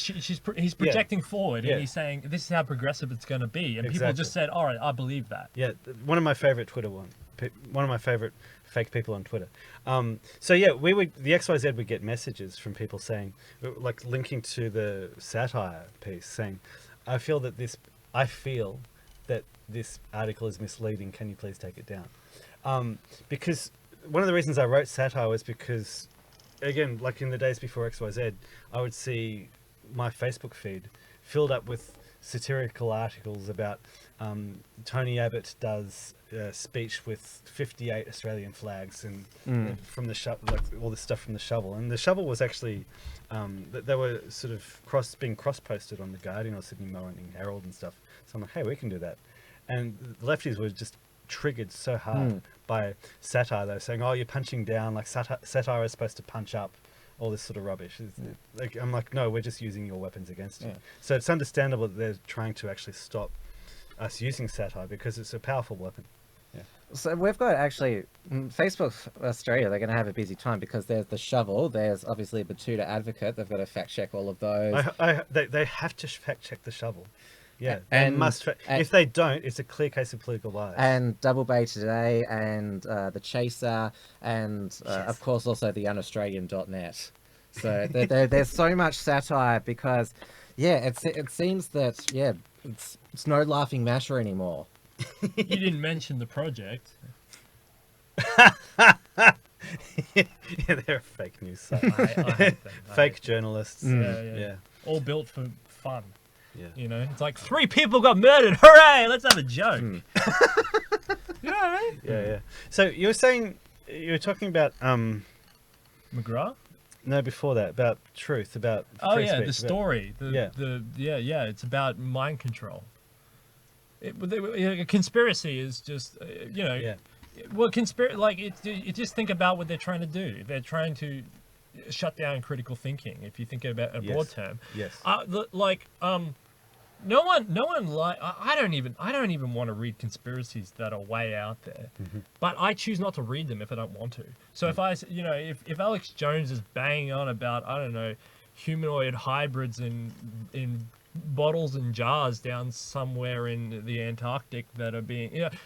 He's projecting forward Yeah. and he's saying this is how progressive it's going to be, and people just said, "All right, I believe that." Yeah, one of my favorite one of my favorite fake people on Twitter. So yeah, the XYZ would get messages from people saying, like linking to the satire piece, saying, I feel that this article is misleading. Can you please take it down? Because one of the reasons I wrote satire was because, again, like in the days before XYZ, I would see my Facebook feed filled up with satirical articles about Tony Abbott does a speech with 58 Australian flags and from the shovel, like all this stuff from the shovel. And the shovel was actually they were sort of being cross-posted on the Guardian or Sydney Morning Herald and stuff. So I'm like, hey, we can do that. And the lefties were just triggered so hard by satire. They were saying, oh, you're punching down, like satire is supposed to punch up, all this sort of rubbish. Like, I'm like, no, we're just using your weapons against you. Yeah. So it's understandable that they're trying to actually stop us using satire because it's a powerful weapon. Yeah. So we've got actually Facebook Australia. They're going to have a busy time because there's the shovel. There's obviously Batuta Advocate. They've got to fact check all of those. They have to fact check the shovel. Yeah, And- they must. If they don't, it's a clear case of political bias. And Double Bay Today, and the Chaser, and of course also the unaustralian.net. So there's so much satire because, it seems that it's no laughing matter anymore. You didn't mention the project. Yeah, they're a fake news site. I hate them. Fake journalists. Yeah. All built for fun. Yeah. It's like 3 people got murdered. Hooray! Let's have a joke. You know what I mean? Yeah. So you were talking about McGrath? no, before that, about truth, about Oh free yeah, speech, the story. Yeah. It's about mind control. Conspiracy is just Yeah. Well, you just think about what they're trying to do. They're trying to shut down critical thinking. If you think about a broad term, Yes. no one I don't even want to read conspiracies that are way out there, but I choose not to read them if I don't want to. So if Alex Jones is banging on about, I don't know, humanoid hybrids in bottles and jars down somewhere in the Antarctic that are being, if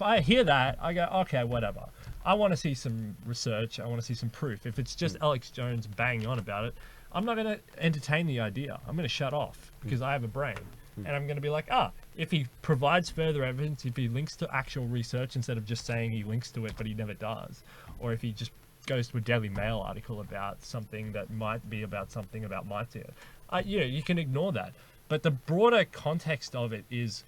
I hear that, I go, okay, whatever. I want to see some research. I want to see some proof. If it's just Alex Jones banging on about it, I'm not going to entertain the idea. I'm going to shut off because I have a brain. And I'm going to be like, if he provides further evidence, if he links to actual research instead of just saying he links to it, but he never does, or if he just goes to a Daily Mail article about something that might be about something about my theory, you can ignore that. But the broader context of it is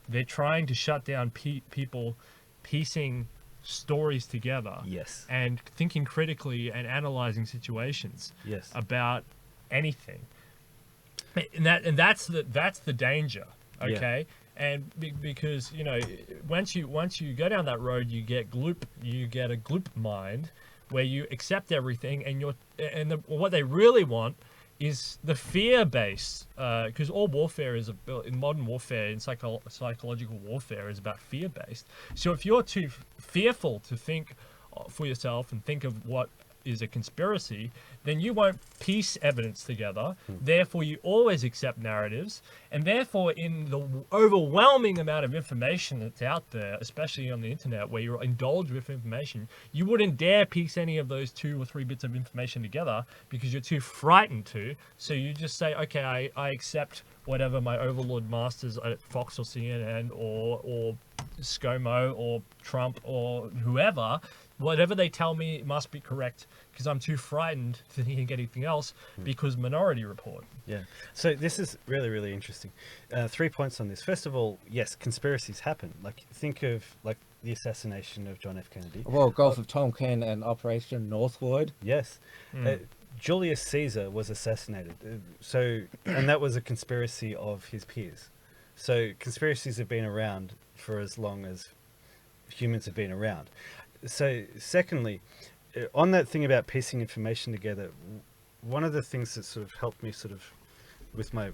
they're trying to shut down people piecing stories together, Yes. and thinking critically and analyzing situations, Yes. about anything, and that's the danger. Okay. And because once you go down that road, you get a gloop mind where you accept everything, and what they really want is the fear-based, because all warfare in modern warfare, in psychological warfare, is about fear-based. So if you're too fearful to think for yourself and think of what is a conspiracy, then you won't piece evidence together. Therefore, you always accept narratives, and therefore, in the overwhelming amount of information that's out there, especially on the internet, where you're indulged with information, you wouldn't dare piece any of those 2 or 3 bits of information together because you're too frightened to. So you just say, okay, I accept whatever my overlord masters at Fox or CNN or ScoMo or Trump or whoever, whatever they tell me must be correct because I'm too frightened to think anything else because Minority Report. Yeah. So this is really, really interesting. 3 points on this. First of all, yes, conspiracies happen. Like, think of like the assassination of John F. Kennedy. Well, Gulf of Tonkin and Operation Northwood. Yes. Julius Caesar was assassinated. And that was a conspiracy of his peers. So conspiracies have been around for as long as humans have been around. So secondly, on that thing about piecing information together, one of the things that sort of helped me sort of with my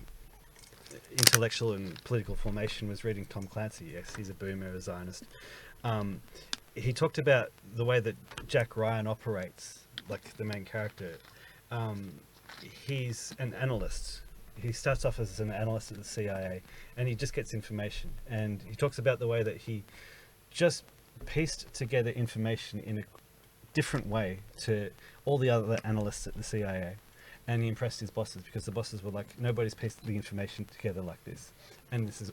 intellectual and political formation was reading Tom Clancy. Yes, he's a boomer, a Zionist. He talked about the way that Jack Ryan operates, like the main character. He's an analyst. He starts off as an analyst at the CIA, and he just gets information. And he talks about the way that he just pieced together information in a different way to all the other analysts at the CIA. And he impressed his bosses because the bosses were like, nobody's pieced the information together like this. And this is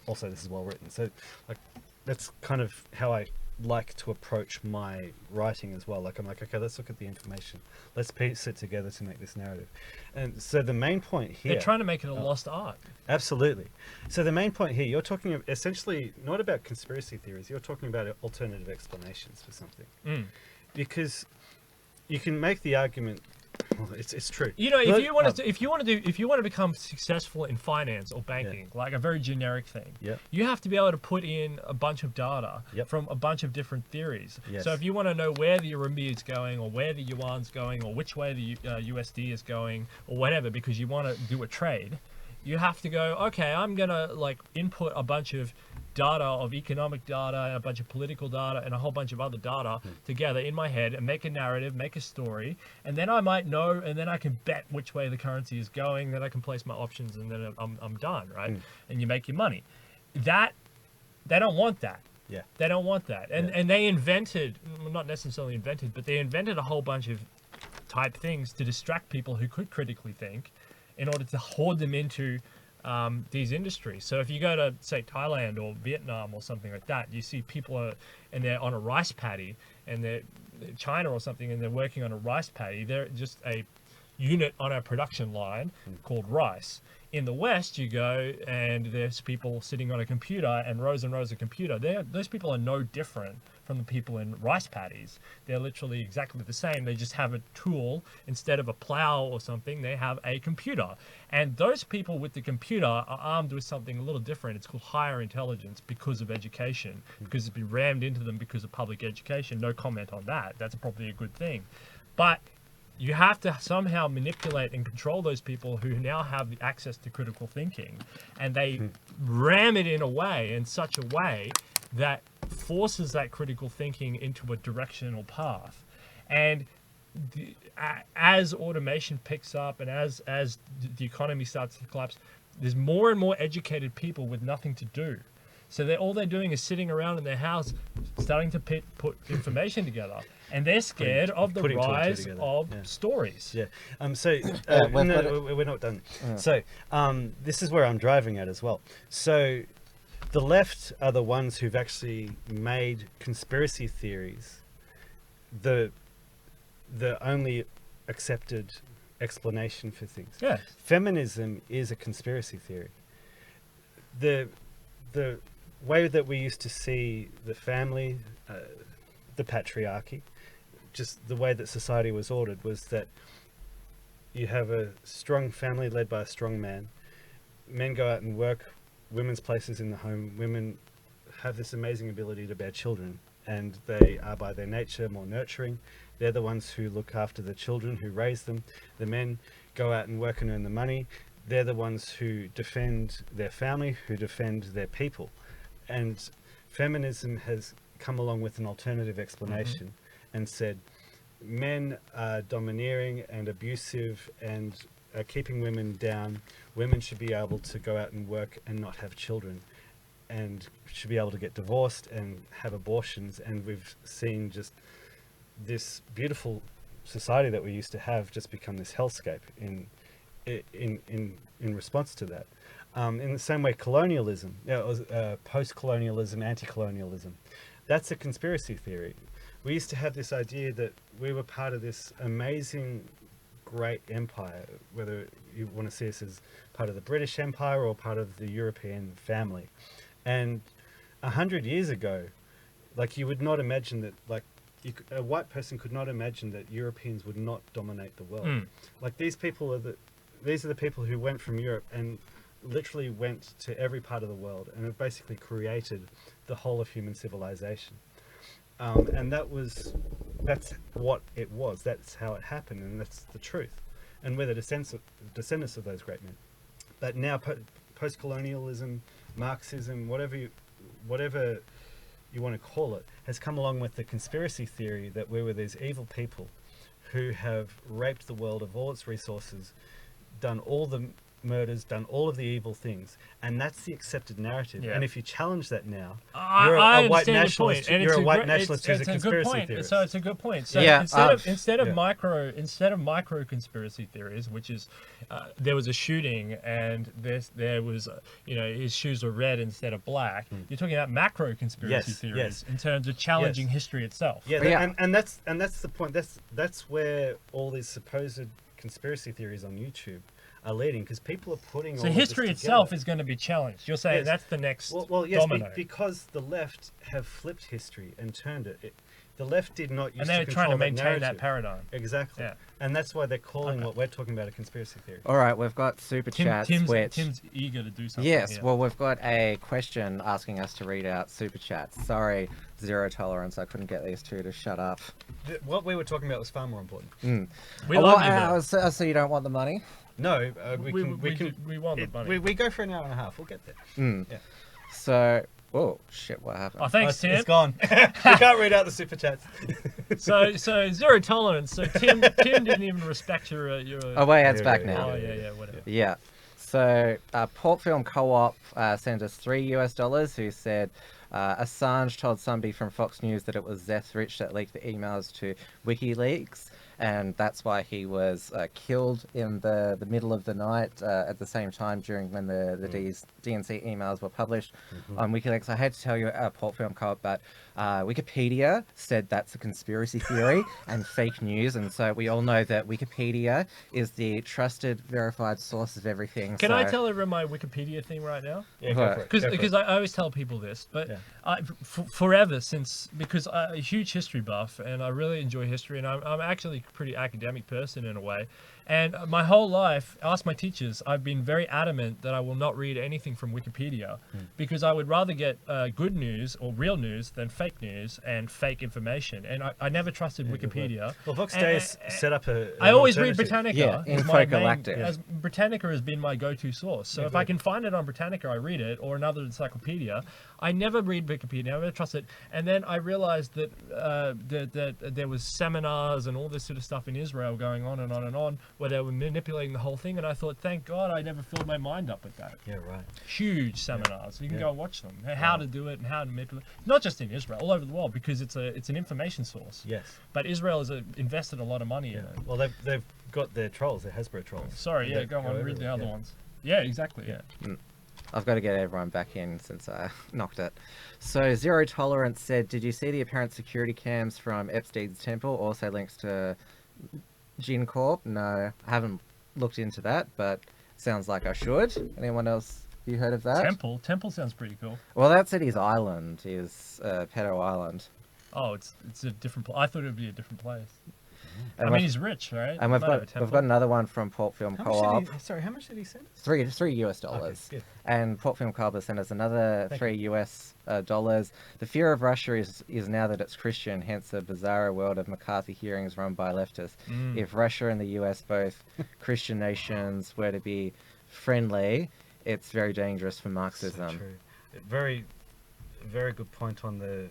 well written. So like, that's kind of how I like to approach my writing as well. Like, I'm like, okay, let's look at the information. Let's piece it together to make this narrative. And so the main point here... They're trying to make it a lost art. Absolutely. So the main point here, you're talking essentially not about conspiracy theories, you're talking about alternative explanations for something. Because you can make the argument, well, it's true. You know, if you want to become successful in finance or banking, like a very generic thing, you have to be able to put in a bunch of data from a bunch of different theories. Yes. So if you want to know where the RMB is going, or where the yuan's going, or which way the USD is going, or whatever, because you want to do a trade, you have to go, okay, I'm gonna like input a bunch of data, of economic data, and a bunch of political data, and a whole bunch of other data together in my head, and make a narrative, make a story, and then I might know, and then I can bet which way the currency is going, then I can place my options, and then I'm done, right? And you make your money. That, they don't want that. Yeah. They don't want that. And they invented, well, not necessarily invented, but they invented a whole bunch of type things to distract people who could critically think in order to hoard them into these industries. So if you go to, say, Thailand or Vietnam or something like that, you see people and they're on a rice paddy, and they're China or something, and they're working on a rice paddy. They're just a unit on a production line called rice. In the West, you go and there's people sitting on a computer and rows of computer. Those people are no different from the people in rice paddies. They're literally exactly the same. They just have a tool instead of a plow or something. They have a computer. And those people with the computer are armed with something a little different. It's called higher intelligence because of education, because it's been rammed into them because of public education. No comment on that. That's probably a good thing. But you have to somehow manipulate and control those people who now have the access to critical thinking, and they ram it in such a way that forces that critical thinking into a directional path. And as automation picks up and as the economy starts to collapse, there's more and more educated people with nothing to do. So all they're doing is sitting around in their house, starting to put information together, and they're scared of the rise of stories. Yeah. We're not done. So this is where I'm driving at as well. So the left are the ones who've actually made conspiracy theories the only accepted explanation for things. Yeah. Feminism is a conspiracy theory. The way that we used to see the family, the patriarchy, just the way that society was ordered was that you have a strong family led by a strong man. Men go out and work women's places in the home. Women have this amazing ability to bear children, and they are by their nature more nurturing. They're the ones who look after the children, who raise them. The men go out and work and earn the money. They're the ones who defend their family, who defend their people. And feminism has come along with an alternative explanation and said men are domineering and abusive and are keeping women down. Women should be able to go out and work and not have children, and should be able to get divorced and have abortions. And we've seen just this beautiful society that we used to have just become this hellscape in response to that. In the same way, colonialism, post-colonialism, anti-colonialism, that's a conspiracy theory. We used to have this idea that we were part of this amazing, great empire, whether you want to see us as part of the British Empire or part of the European family. And 100 years ago, like, you would not imagine that, like, a white person could not imagine that Europeans would not dominate the world. Like, these are the people who went from Europe and literally went to every part of the world and have basically created the whole of human civilization. And that's what it was. That's how it happened, and that's the truth. And we're the descendants of those great men. But now, post-colonialism, Marxism, whatever you want to call it, has come along with the conspiracy theory that we were these evil people who have raped the world of all its resources, done all the murders, done all of the evil things, and that's the accepted narrative. Yeah. And if you challenge that now, I you're a white understand your nationalist. point, and You're it's a white great- nationalist who's a it's good conspiracy point. theorist. So it's a good point. So Yeah, instead of yeah. micro conspiracy theories, which is there was a shooting and there was his shoes were red instead of black. You're talking about macro conspiracy Yes, theories yes. in terms of challenging history itself. Yeah, Yeah. And that's the point. That's where all these supposed conspiracy theories on YouTube are leading, because people are putting So all of history this itself together. is going to be challenged. You're saying Yes. that's the next Well, yes, domino. because the left have flipped history and turned it. The left did not use and they're to trying to control maintain that narrative. paradigm. Exactly. Yeah. And that's why they're calling what we're talking about a conspiracy theory. All right, we've got super chats, which Tim's eager to do something. yes, here. well, we've got a question asking us to read out super chats. Sorry, zero tolerance. I couldn't get these two to shut up. What we were talking about was far more important. we Oh, love well, you though. so you don't want the money? No, We we want the money. we go for an hour and a half. We'll get there. Yeah. So, oh shit, what happened? Oh, thanks, Tim. It's gone. We can't read out the super chats. So zero tolerance. So Tim didn't even respect your. Oh wait, it's Yeah, back yeah, now. Oh yeah, whatever. Yeah. So, Port Film Co-op sent us $3 who said Assange told somebody from Fox News that it was Zethridge that leaked the emails to WikiLeaks, and that's why he was killed in the middle of the night at the same time during when the DNC emails were published on WikiLeaks. I hate to tell you, Port Film Co-op, but Wikipedia said that's a conspiracy theory and fake news, and so we all know that Wikipedia is the trusted, verified source of everything. Can so... I tell everyone my Wikipedia thing right now? Yeah, go for it. Go for it. Because I always tell people this, but Yeah. forever because I'm a huge history buff and I really enjoy history, and I'm actually a pretty academic person in a way. And my whole life, ask my teachers, I've been very adamant that I will not read anything from Wikipedia because I would rather get good news or real news than fake news and fake information. And I never trusted Wikipedia. Well, Vox And- Days set up I always read alternative. Britannica. Yeah, as my main- Infogalactic. as Britannica has been my go-to source. So if I can find it on Britannica, I read it, or another encyclopedia. I never read Wikipedia. I never trust it. And then I realized that that there was seminars and all this sort of stuff in Israel going on and on and on, where they were manipulating the whole thing. And I thought, thank God, I never filled my mind up with that. Yeah, right. Huge seminars. You can Yeah. go and watch them. How to do it and how to manipulate. Not just in Israel, all over the world, because it's an information source. Yes. But Israel has invested a lot of money in it. Well, they've got their trolls, their Hasbro trolls. Sorry, yeah, That go on, read the everywhere, other yeah. ones. Yeah, exactly. Yeah. I've got to get everyone back in since I knocked it. So, Zero Tolerance said, did you see the apparent security cams from Epstein's temple? Also links to Gin Corp? No, I haven't looked into that, but sounds like I should. Anyone else? You heard of that? Temple sounds pretty cool. Well, that's at his island, his Pedo Island. Oh, it's a different. I thought it would be a different place. And I mean, we've- he's rich, right? And He we've might have a got temple. another one from Port Film How Co-op. much how much did he send? $3 Okay, good. And Port Film Co-op has sent us another Thank $3 dollars. The fear of Russia is now that it's Christian, hence the bizarre world of McCarthy hearings run by leftists. If Russia and the US, both Christian nations, were to be friendly, it's very dangerous for So Marxism. true. Very, very good point on the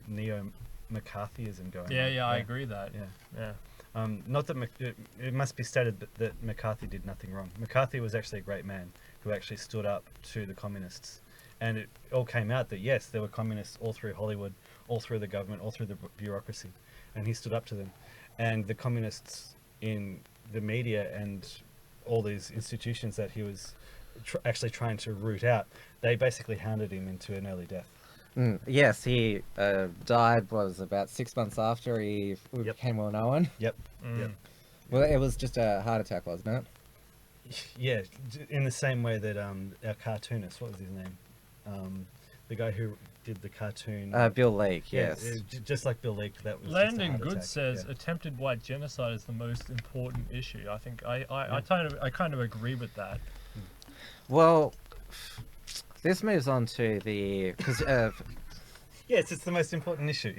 neo-McCarthyism going on. Yeah, I agree that. Yeah. Yeah. Not that it must be stated that McCarthy did nothing wrong. McCarthy was actually a great man who actually stood up to the communists, and it all came out that yes, there were communists all through Hollywood, all through the government, all through the bureaucracy, and he stood up to them, and the communists in the media and all these institutions that he was actually trying to root out, they basically hounded him into an early death. Yes, he died, was about 6 months after he became well known. Yep. Yep. Well, it was just a heart attack, wasn't it? Yeah, in the same way that our cartoonist, what was his name? The guy who did the cartoon. Bill Leak, Yeah, yes. just like Bill Leak, that was just a Landon heart Good attack. says Yeah. attempted white genocide is the most important issue. I think I kind of agree with that. Well, this moves on to because Yes, it's the most important issue.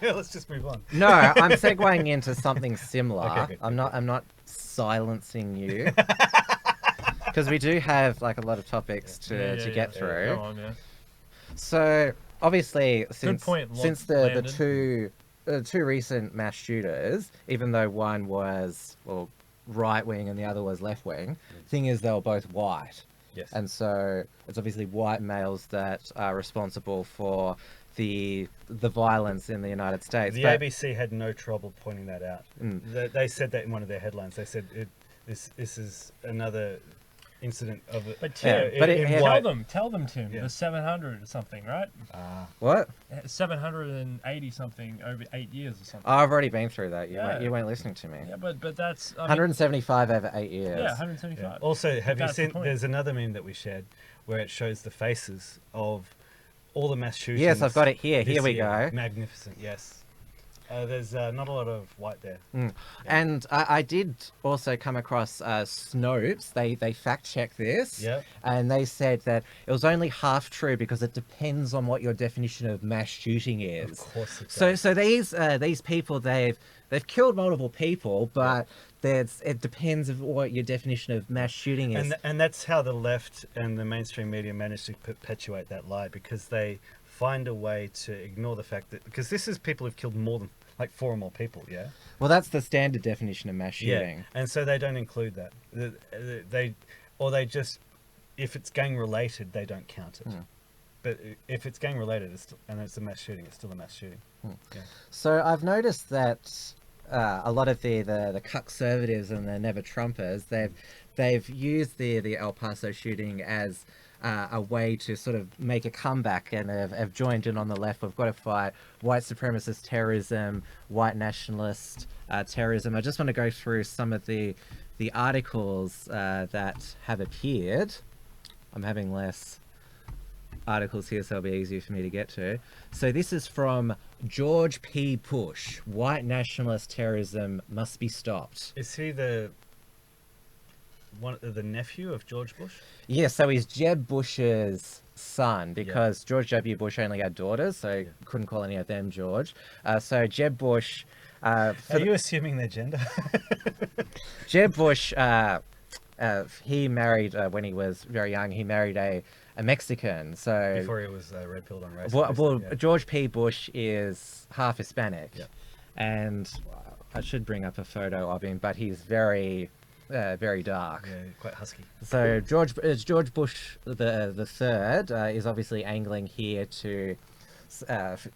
Let's just move on. no, I'm segueing into something similar. Okay, good, I'm not silencing you because we do have like a lot of topics to get through. Go on, yeah. So obviously, since point, since the Landon. two recent mass shooters, even though one was right wing and the other was left wing, thing is they were both white. Yes. And so it's obviously white males that are responsible for the violence in the United States. The But- ABC had no trouble pointing that out. They said that in one of their headlines. They said this is another incident of it. But Tim, Yeah, but it- tell them, Tim, Yeah. the 700 or something, right? What? 780 something over 8 years or something. Oh, I've already been through that. Yeah. You weren't listening to me. Yeah, but that's I mean, 175 over 8 years. yeah, 175. Yeah. Also, have you That's the seen? point. There's another meme that we shared where it shows the faces of all the mass shootings. Yes, I've got it here. this Here we year. go. Magnificent. Yes. There's not a lot of white there. And I did also come across Snopes. They fact checked this. Yep. And they said that it was only half true because it depends on what your definition of mass shooting is. Of course it So does. so these people they've killed multiple people, but it depends of what your definition of mass shooting is. And that's how the left and the mainstream media manage to perpetuate that lie, because they find a way to ignore the fact that, because this is people who've killed more than like 4 or more people, yeah? Well, that's the standard definition of mass shooting. Yeah, and so they don't include that. They just, if it's gang related, they don't count it. But if it's gang related and it's a mass shooting, it's still a mass shooting. Yeah. So I've noticed that a lot of the conservatives and the never Trumpers, they've used the El Paso shooting as a way to sort of make a comeback, and have joined in on the left. We've got to fight white supremacist terrorism, white nationalist terrorism. I just want to go through some of the articles that have appeared. I'm having less articles here, so it'll be easier for me to get to. So this is from George P. Bush. White nationalist terrorism must be stopped. Is he the nephew of George Bush? Yeah, so he's Jeb Bush's son, because George W. Bush only had daughters, so couldn't call any of them George. So Jeb Bush... Are you assuming their gender? Jeb Bush, he married, when he was very young, he married a Mexican. So Before he was red-pilled on race. well, yeah. George P. Bush is half Hispanic. Yeah. And I should bring up a photo of him, but he's very dark. Yeah, quite husky. So George Bush the third is obviously angling here to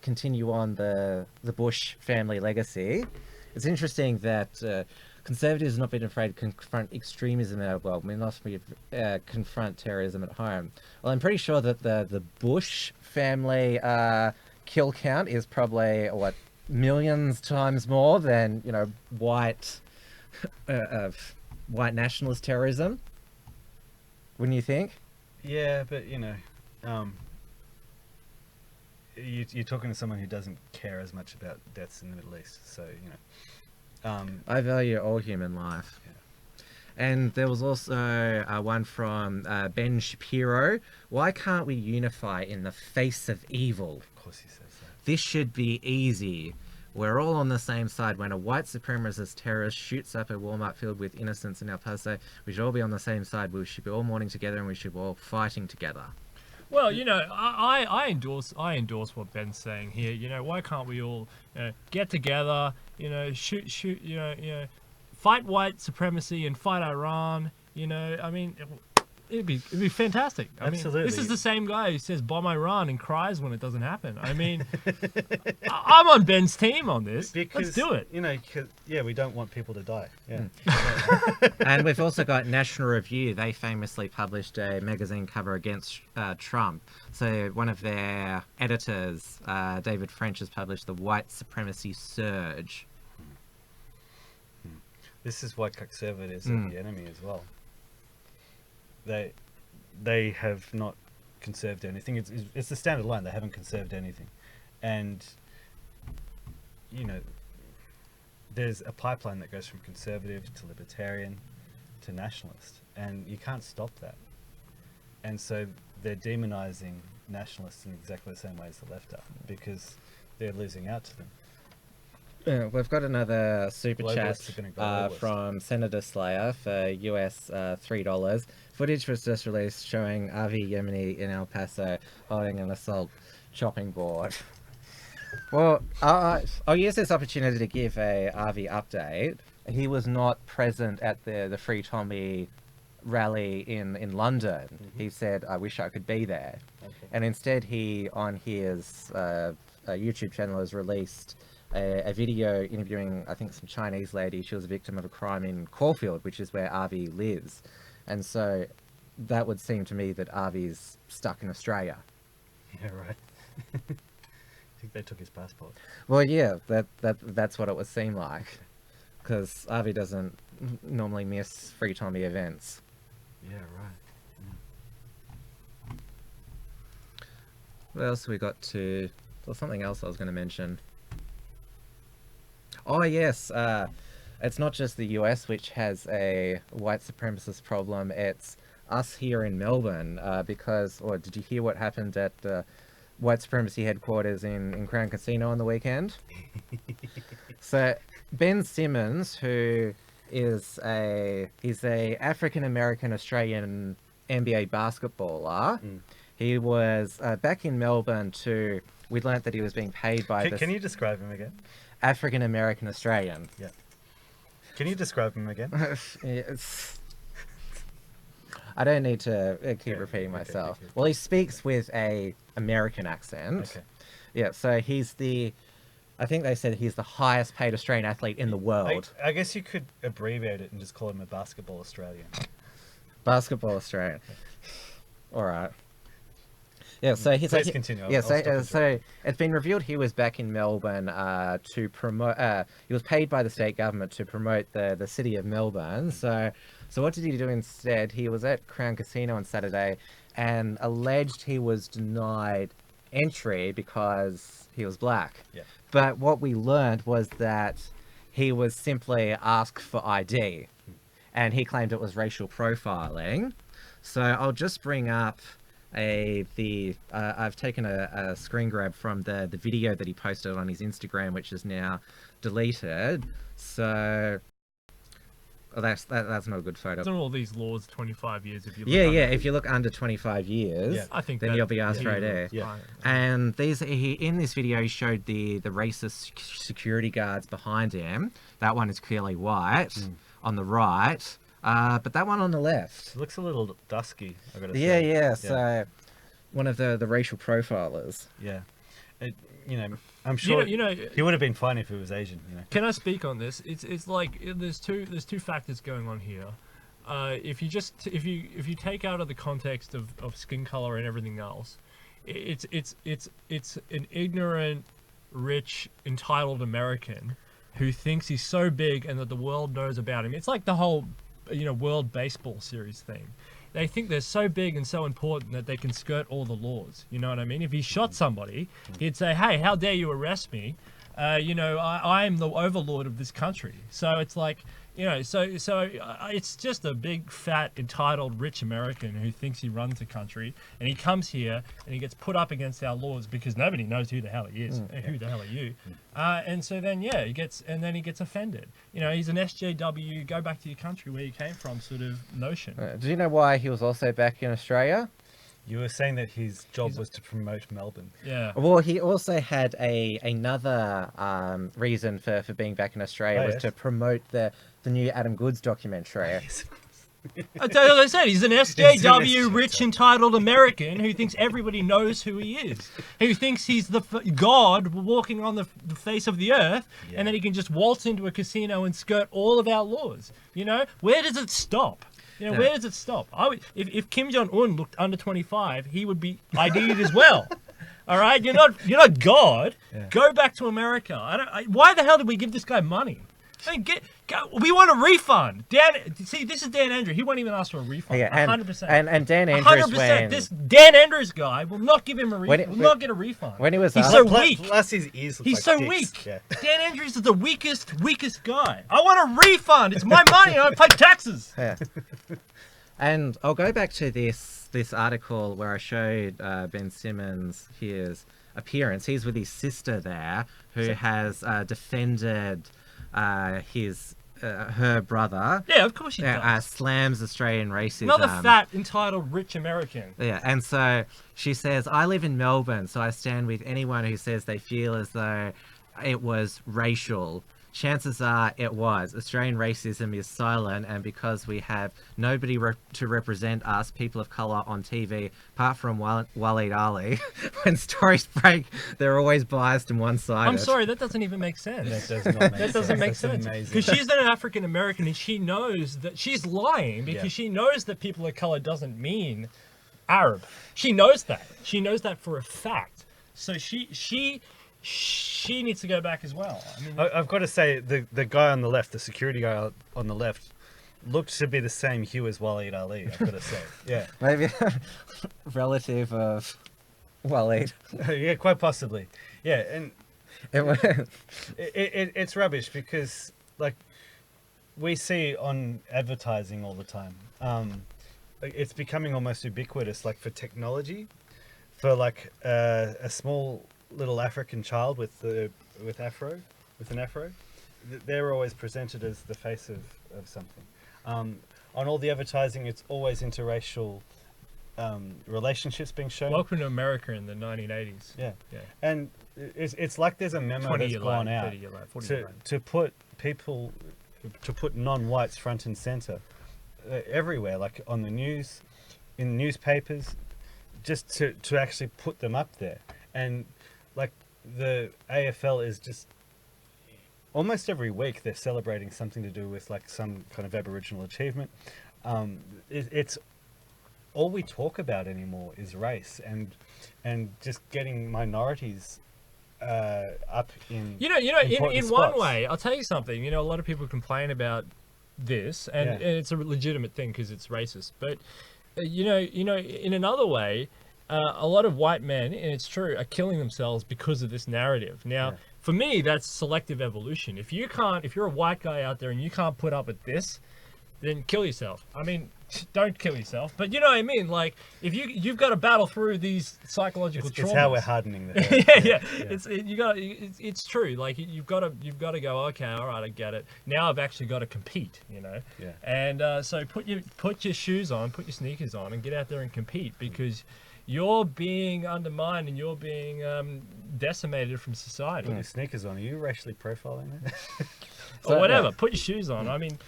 continue on the Bush family legacy. It's interesting that conservatives have not been afraid to confront extremism in our world. We must confront terrorism at home. Well, I'm pretty sure that the Bush family kill count is probably millions times more than white nationalist terrorism. Wouldn't you think? Yeah, but you're talking to someone who doesn't care as much about deaths in the Middle East, so I value all human life. And there was also one from Ben Shapiro. Why can't we unify in the face of evil? of course he says that. This should be easy. We're all on the same side. When a white supremacist terrorist shoots up a Walmart filled with innocents in El Paso, we should all be on the same side. We should be all mourning together, and we should be all fighting together. Well, I endorse what Ben's saying here. Why can't we all get together? Shoot. Fight white supremacy and fight Iran. I mean, It'd be fantastic. I mean, this Absolutely. is the same guy who says "bomb Iran" and cries when it doesn't happen. I mean, I'm on Ben's team on this. Let's do it. You know, we don't want people to die. Yeah. And we've also got National Review. They famously published a magazine cover against Trump. So one of their editors, David French, has published The White Supremacy Surge. This is why conservatives are the enemy as well. They have not conserved anything. It's the standard line. They haven't conserved anything, and you know, there's a pipeline that goes from conservative to libertarian to nationalist, and you can't stop that. And so they're demonizing nationalists in exactly the same way as the left are, because they're losing out to them. We've got another super Globalists chat are gonna go globalist. from Senator Slayer for US $3. Footage was just released showing Avi Yemeni in El Paso holding an assault chopping board. Well, I'll use this opportunity to give a Avi update. He was not present at the Free Tommy rally in London. He said, "I wish I could be there." Okay. And instead he, on his YouTube channel, has released a video interviewing, I think, some Chinese lady. She was a victim of a crime in Caulfield, which is where Avi lives. And so that would seem to me that Avi's stuck in Australia. Yeah, right. I think they took his passport. Well, yeah, that's what it would seem like. Because Avi doesn't normally miss Free Tommy events. Yeah, right. What else we got to... There's something else I was going to mention. Oh, yes. It's not just the US which has a white supremacist problem. It's us here in Melbourne. Or did you hear what happened at white supremacy headquarters in Crown Casino on the weekend? So Ben Simmons, who is he's a African American Australian NBA basketballer. He was back in Melbourne we learnt that he was being paid by Can you describe him again? African American Australian. Yeah. Can you describe him again? I don't need to keep repeating okay, myself. okay. Well, he speaks with a American accent. Okay. Yeah, so I think they said he's the highest paid Australian athlete in the world. I guess you could abbreviate it and just call him a basketball Australian. Basketball Australian. All right. Yeah, so he's Please continue. Yeah, I'll stop you. so it's been revealed he was back in Melbourne to promote. He was paid by the state government to promote the city of Melbourne. So what did he do instead? He was at Crown Casino on Saturday and alleged he was denied entry because he was black. Yeah. But what we learned was that he was simply asked for ID, and he claimed it was racial profiling. So I'll just bring up I've taken a screen grab from the video that he posted on his Instagram, which is now deleted. So that's not a good photo. Isn't all these laws 25 years if you look Yeah, under- if you look under 25 years, Yeah. I think then that- you'll be asked yeah, right there. Yeah. fine. And in this video, he showed the racist security guards behind him. That one is clearly white on the right, but that one on the left. It looks a little dusky, I gotta Yeah, say. yeah. So one of the racial profilers. Yeah. I'm sure You know, he would have been fine if he was Asian, you know. Can I speak on this? It's like there's two factors going on here. If you take out of the context of skin color and everything else, it's an ignorant, rich, entitled American who thinks he's so big and that the world knows about him. It's like the whole World Baseball Series thing. They think they're so big and so important that they can skirt all the laws. You know what I mean? If he shot somebody, he'd say, "Hey, how dare you arrest me? I am the overlord of this country." So it's like, it's just a big, fat, entitled, rich American who thinks he runs the country, and he comes here and he gets put up against our laws because nobody knows who the hell he is. Who the hell are you? And so then, he gets offended. He's an SJW, go back to your country where you came from sort of notion. Do you know why he was also back in Australia? You were saying that his job was to promote Melbourne. Yeah. Well, he also had another reason for being back in Australia, Oh, was yes. to promote the new Adam Goods documentary. Yes. As I said, he's an SJW, He's an rich, entitled American who thinks everybody knows who he is. Who thinks he's the God walking on the face of the earth, and then he can just waltz into a casino and skirt all of our laws. You know, where does it stop? You know, where does it stop? If Kim Jong-un looked under 25, he would be ID'd as well. All right, you're not God. Yeah. Go back to America. Why the hell did we give this guy money? I mean, we want a refund. See, this is Dan Andrews. He won't even ask for a refund. Yeah, 100%. And Dan Andrews 100%. This Dan Andrews guy will not give him a refund. Will not get a refund. when he was he's asked- so Plus- weak. Plus his ears look He's like so dicks. weak. Yeah. Dan Andrews is the weakest guy. I want a refund. It's my money. I pay taxes. Yeah. And I'll go back to this article where I showed Ben Simmons his appearance. He's with his sister there, who has defended her brother. Yeah, of course he does. Slams Australian racism. Another fat, entitled, rich American. Yeah, and so she says, I live in Melbourne, so I stand with anyone who says they feel as though it was racial. Chances are it was. Australian racism is silent, and because we have nobody to represent us, people of colour, on TV, apart from Waleed Ali, when stories break, they're always biased and one-sided. I'm sorry, that doesn't even make sense. That does not make That sense. doesn't make That's sense. amazing. Because she's an African American and she knows that she's lying because she knows that people of color doesn't mean Arab. She knows that. She knows that for a fact. So she needs to go back as well. I mean, I've got to say, the guy on the left, the security guy on the left, looked to be the same hue as Waleed Ali. I've got to say, yeah, Maybe relative of Waleed. yeah, quite possibly, yeah, and It was- it's rubbish because like we see on advertising all the time. It's becoming almost ubiquitous, like for technology, for like a small little African child with an afro, they're always presented as the face of something. On all the advertising, it's always interracial relationships being shown. welcome to America in the 1980s. Yeah, Yeah. and it's like there's a memo 20 that's year gone late, out 30 year late, 40 year late. to put non-whites front and center everywhere, like on the news, in newspapers, just to actually put them up there. And like the AFL is just almost every week they're celebrating something to do with like some kind of Aboriginal achievement. It's all we talk about anymore is race and just getting minorities up in important in one spots. way, I'll tell you something. A lot of people complain about this, and it's a legitimate thing because it's racist. But in another way, a lot of white men, and it's true, are killing themselves because of this narrative. Now, for me, that's selective evolution. If you're a white guy out there and you can't put up with this, then kill yourself. I mean, don't kill yourself, but you know what I mean. Like, if you've got to battle through these psychological traumas. It's how we're hardening the earth. yeah. It's true. Like you've got to go. Okay, all right, I get it. Now I've actually got to compete. Yeah. And so put your shoes on, put your sneakers on, and get out there and compete because you're being undermined and you're being decimated from society. Put your sneakers on. Are you racially profiling that? Or whatever. Put your shoes on. I mean,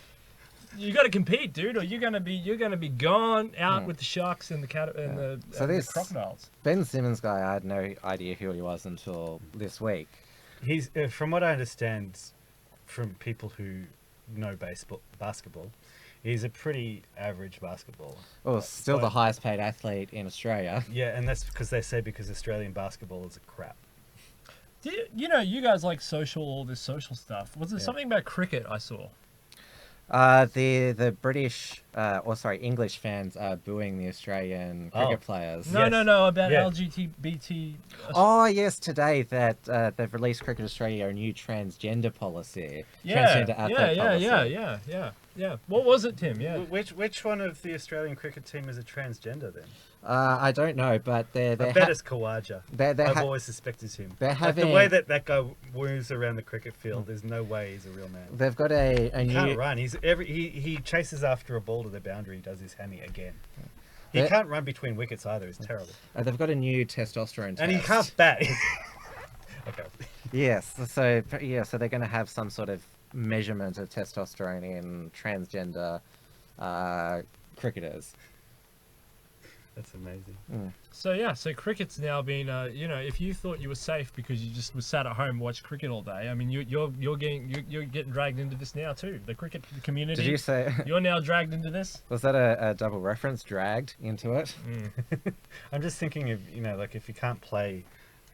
you got to compete, dude, or you're gonna be gone out with the sharks and the the crocodiles. Ben Simmons guy, I had no idea who he was until this week. He's, from what I understand, from people who know basketball, he's a pretty average basketballer. Well, still the highest paid athlete in Australia. Yeah, and that's because Australian basketball is a crap. You guys like all this social stuff. Was there something about cricket I saw? The British, English fans are booing the Australian cricket players. No, about Yeah. LGBT. Oh yes, today that they've released Cricket Australia a new transgender policy. Transgender athlete policy. Yeah. What was it, Tim? Yeah. Which one of the Australian cricket team is a transgender then? I don't know, but I bet it's Khawaja. I've always suspected him. they're Like the having- way that guy moves around the cricket field, there's no way he's a real man. They've got a He new. can't run. He chases after a ball to the boundary. He does his hammy again. He They're- can't run between wickets either. It's terrible. They've got a new testosterone test. And he can't bat. Okay. Yes, so they're going to have some sort of measurement of testosterone in transgender cricketers. That's amazing. So cricket's now been, if you thought you were safe because you just was sat at home and watched cricket all day, I mean, you're getting dragged into this now too. The cricket community. Did you say? You're now dragged into this? Was that a double reference? Dragged into it? I'm just thinking of, like if you can't play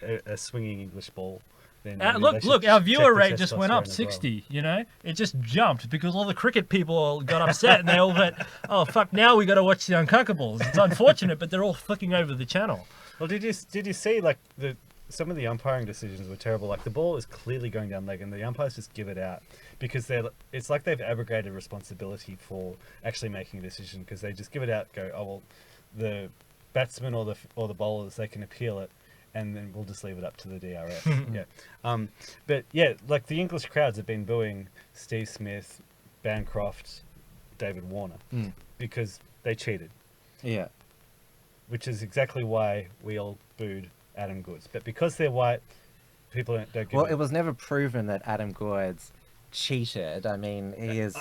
a swinging English ball, then look, our viewer rate just went up 60. It just jumped because all the cricket people got upset and they all went, "Oh fuck! Now we got to watch the Unshackled." It's unfortunate, but they're all flicking over the channel. Well, did you see like some of the umpiring decisions were terrible? Like the ball is clearly going down leg, and the umpires just give it out because it's like they've abrogated responsibility for actually making a decision because they just give it out. Go, oh well, the batsman or the bowlers, they can appeal it. And then we'll just leave it up to the DRS. Yeah. But yeah, like the English crowds have been booing Steve Smith, Bancroft, David Warner because they cheated. Yeah. Which is exactly why we all booed Adam Goodes. But because they're white, people don't give Well, it was never proven that Adam Goodes cheated. I mean,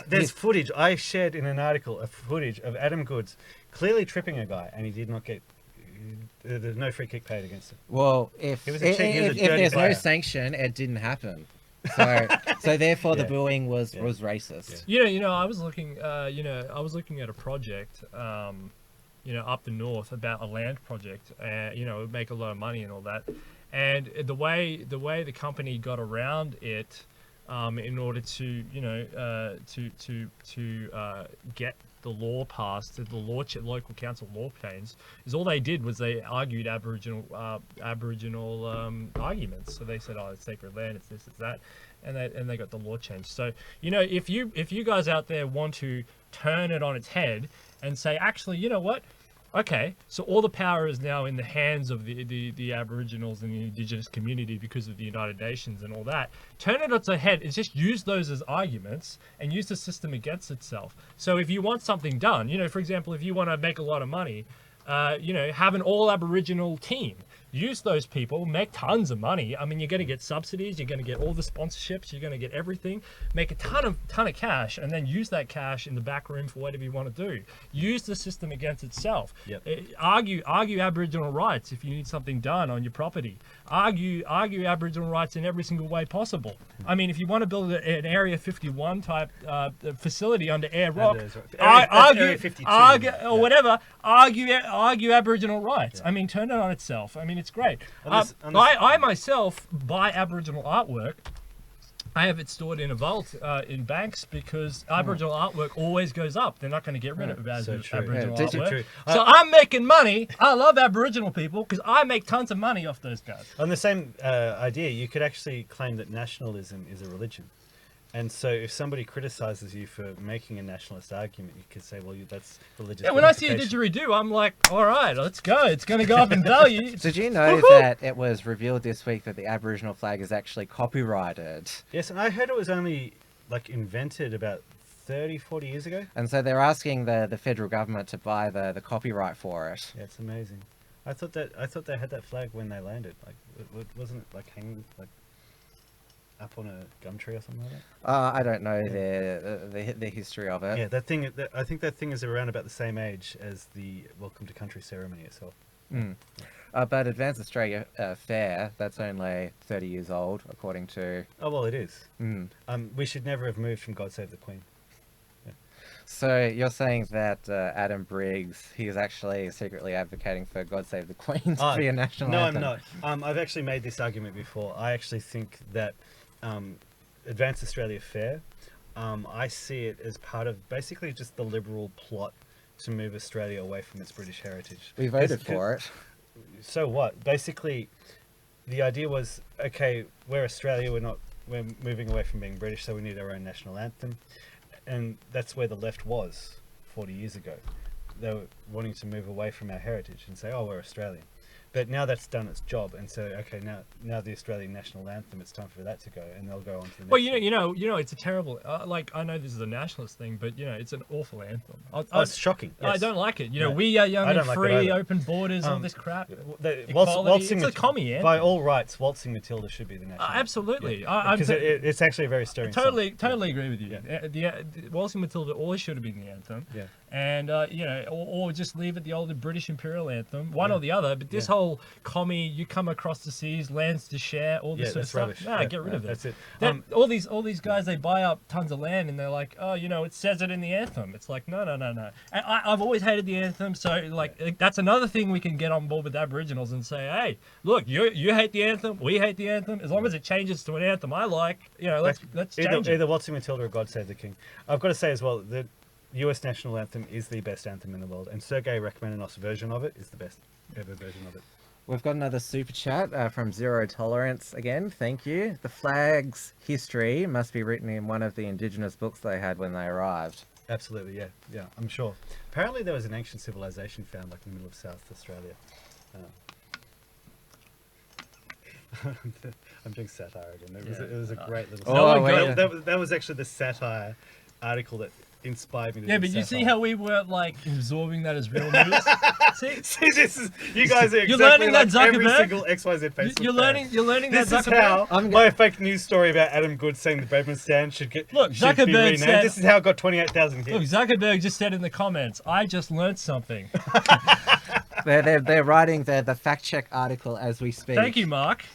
there's footage. I shared in an article a footage of Adam Goodes clearly tripping a guy, and he did not get. There's no free kick paid against it. Well, if there's no sanction, it didn't happen. So therefore, the booing was racist. Yeah. I was looking. I was looking at a project. Up the north about a land project. It would make a lot of money and all that. And the way the company got around it, in order to get the law passed, the local council law changed, is all they did was they argued Aboriginal arguments. So they said, oh, it's sacred land, it's this, it's that, and they got the law changed. So if you guys out there want to turn it on its head and say, actually, you know what? Okay, so all the power is now in the hands of the Aboriginals and the Indigenous community because of the United Nations and all that. Turn it on its head and just use those as arguments and use the system against itself. So if you want something done, for example, if you want to make a lot of money, have an all Aboriginal team. Use those people, make tons of money. I mean, you're going to get subsidies, you're going to get all the sponsorships, you're going to get everything. Make a ton of cash, and then use that cash in the back room for whatever you want to do. Use the system against itself. Yep. Argue Aboriginal rights if you need something done on your property. Argue Aboriginal rights in every single way possible. I mean, if you want to build an Area 51 type facility under Air Rock, argue whatever. Argue Aboriginal rights. Yeah. I mean, turn it on itself. I mean, it's great. I myself buy Aboriginal artwork. I have it stored in a vault in banks because Aboriginal artwork always goes up. They're not going to get rid of Aboriginal artwork. So I'm making money. I love Aboriginal people because I make tons of money off those guys. On the same idea, you could actually claim that nationalism is a religion. And so if somebody criticizes you for making a nationalist argument, you could say, well, that's religious. Yeah, when I see a didgeridoo, I'm like, all right, let's go. It's going to go up in value. Did you know that it was revealed this week that the Aboriginal flag is actually copyrighted? Yes, and I heard it was only invented about 30, 40 years ago. And so they're asking the federal government to buy the copyright for it. Yeah, it's amazing. I thought they had that flag when they landed. It wasn't hanging up on a gum tree or something like that? I don't know the history of it. Yeah, that thing. I think that thing is around about the same age as the Welcome to Country ceremony itself. But Advance Australia Fair, that's only 30 years old, according to... Oh, well, it is. We should never have moved from God Save the Queen. Yeah. So you're saying that Adam Briggs, he is actually secretly advocating for God Save the Queen to be a national anthem? No, I'm not. I've actually made this argument before. I actually think that Advance Australia Fair, I see it as part of basically just the Liberal plot to move Australia away from its British heritage. We voted for it. So what? Basically, the idea was, okay, we're Australia, we're moving away from being British, so we need our own national anthem. And that's where the left was 40 years ago. They were wanting to move away from our heritage and say, oh, we're Australian. But now that's done its job, and so okay, now the Australian national anthem, it's time for that to go, and they'll go on to the next. Well, one. you know, it's a terrible. Like, I know this is a nationalist thing, but it's an awful anthem. Oh, it's shocking. I Yes. don't like it. No, we are young I don't and like it free, either. open borders, all this crap. Waltzing It's a commie anthem. by all rights, Waltzing Matilda should be the national. anthem. Absolutely. Yeah. Because it's actually a very stirring song. Totally agree with you. Yeah. The Waltzing Matilda always should have been the anthem. Yeah. And or just leave it the old British imperial anthem, one Yeah. or the other. But this Yeah. whole commie, you come across the seas, lands to share, all this Yeah, sort of that's stuff. rubbish. Nah, Yeah, get rid of it. that's it. All these guys, they buy up tons of land and they're like, oh, it says it in the anthem. It's like, no. And I've always hated the anthem, so that's another thing we can get on board with Aboriginals and say, hey, look, you hate the anthem, we hate the anthem. As long as it changes to an anthem I like, let's change it. Either Waltzing Matilda or God Save the King. I've got to say as well, the US national anthem is the best anthem in the world, and Sergei Rachmaninoff's version of it is the best ever version of it. We've got another super chat from Zero Tolerance again. Thank you. The flag's history must be written in one of the indigenous books they had when they arrived. Absolutely, yeah, I'm sure. Apparently there was an ancient civilization found like in the middle of South Australia. I'm doing satire again. It was a great little. Oh, wait. That was actually the satire article that inspired me to Yeah, do but you satire. see how we weren't like absorbing that as real news. See, See, you guys are exactly You're learning like that, every Zuckerberg. single XYZ Facebook you're fan. learning that. This is Zuckerberg. how my fake news story about Adam Good saying the Bradman stand should be Zuckerberg renamed. said- This is how it got 28,000 hits. Look, Zuckerberg just said in the comments, "I just learnt something." They're writing the fact check article as we speak. Thank you, Mark.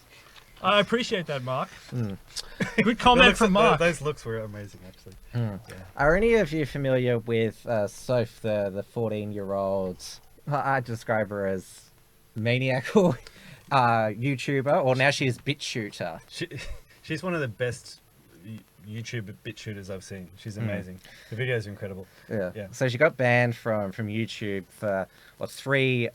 I appreciate that, Mark. Good The comment looks- from Mark. Those looks were amazing, actually. Are any of you familiar with Soph, the 14-year-old? I describe her as maniacal YouTuber, or now she's BitShooter. She's one of the best YouTube bit shooters I've seen. She's amazing. The videos are incredible. Yeah. So she got banned from YouTube for 3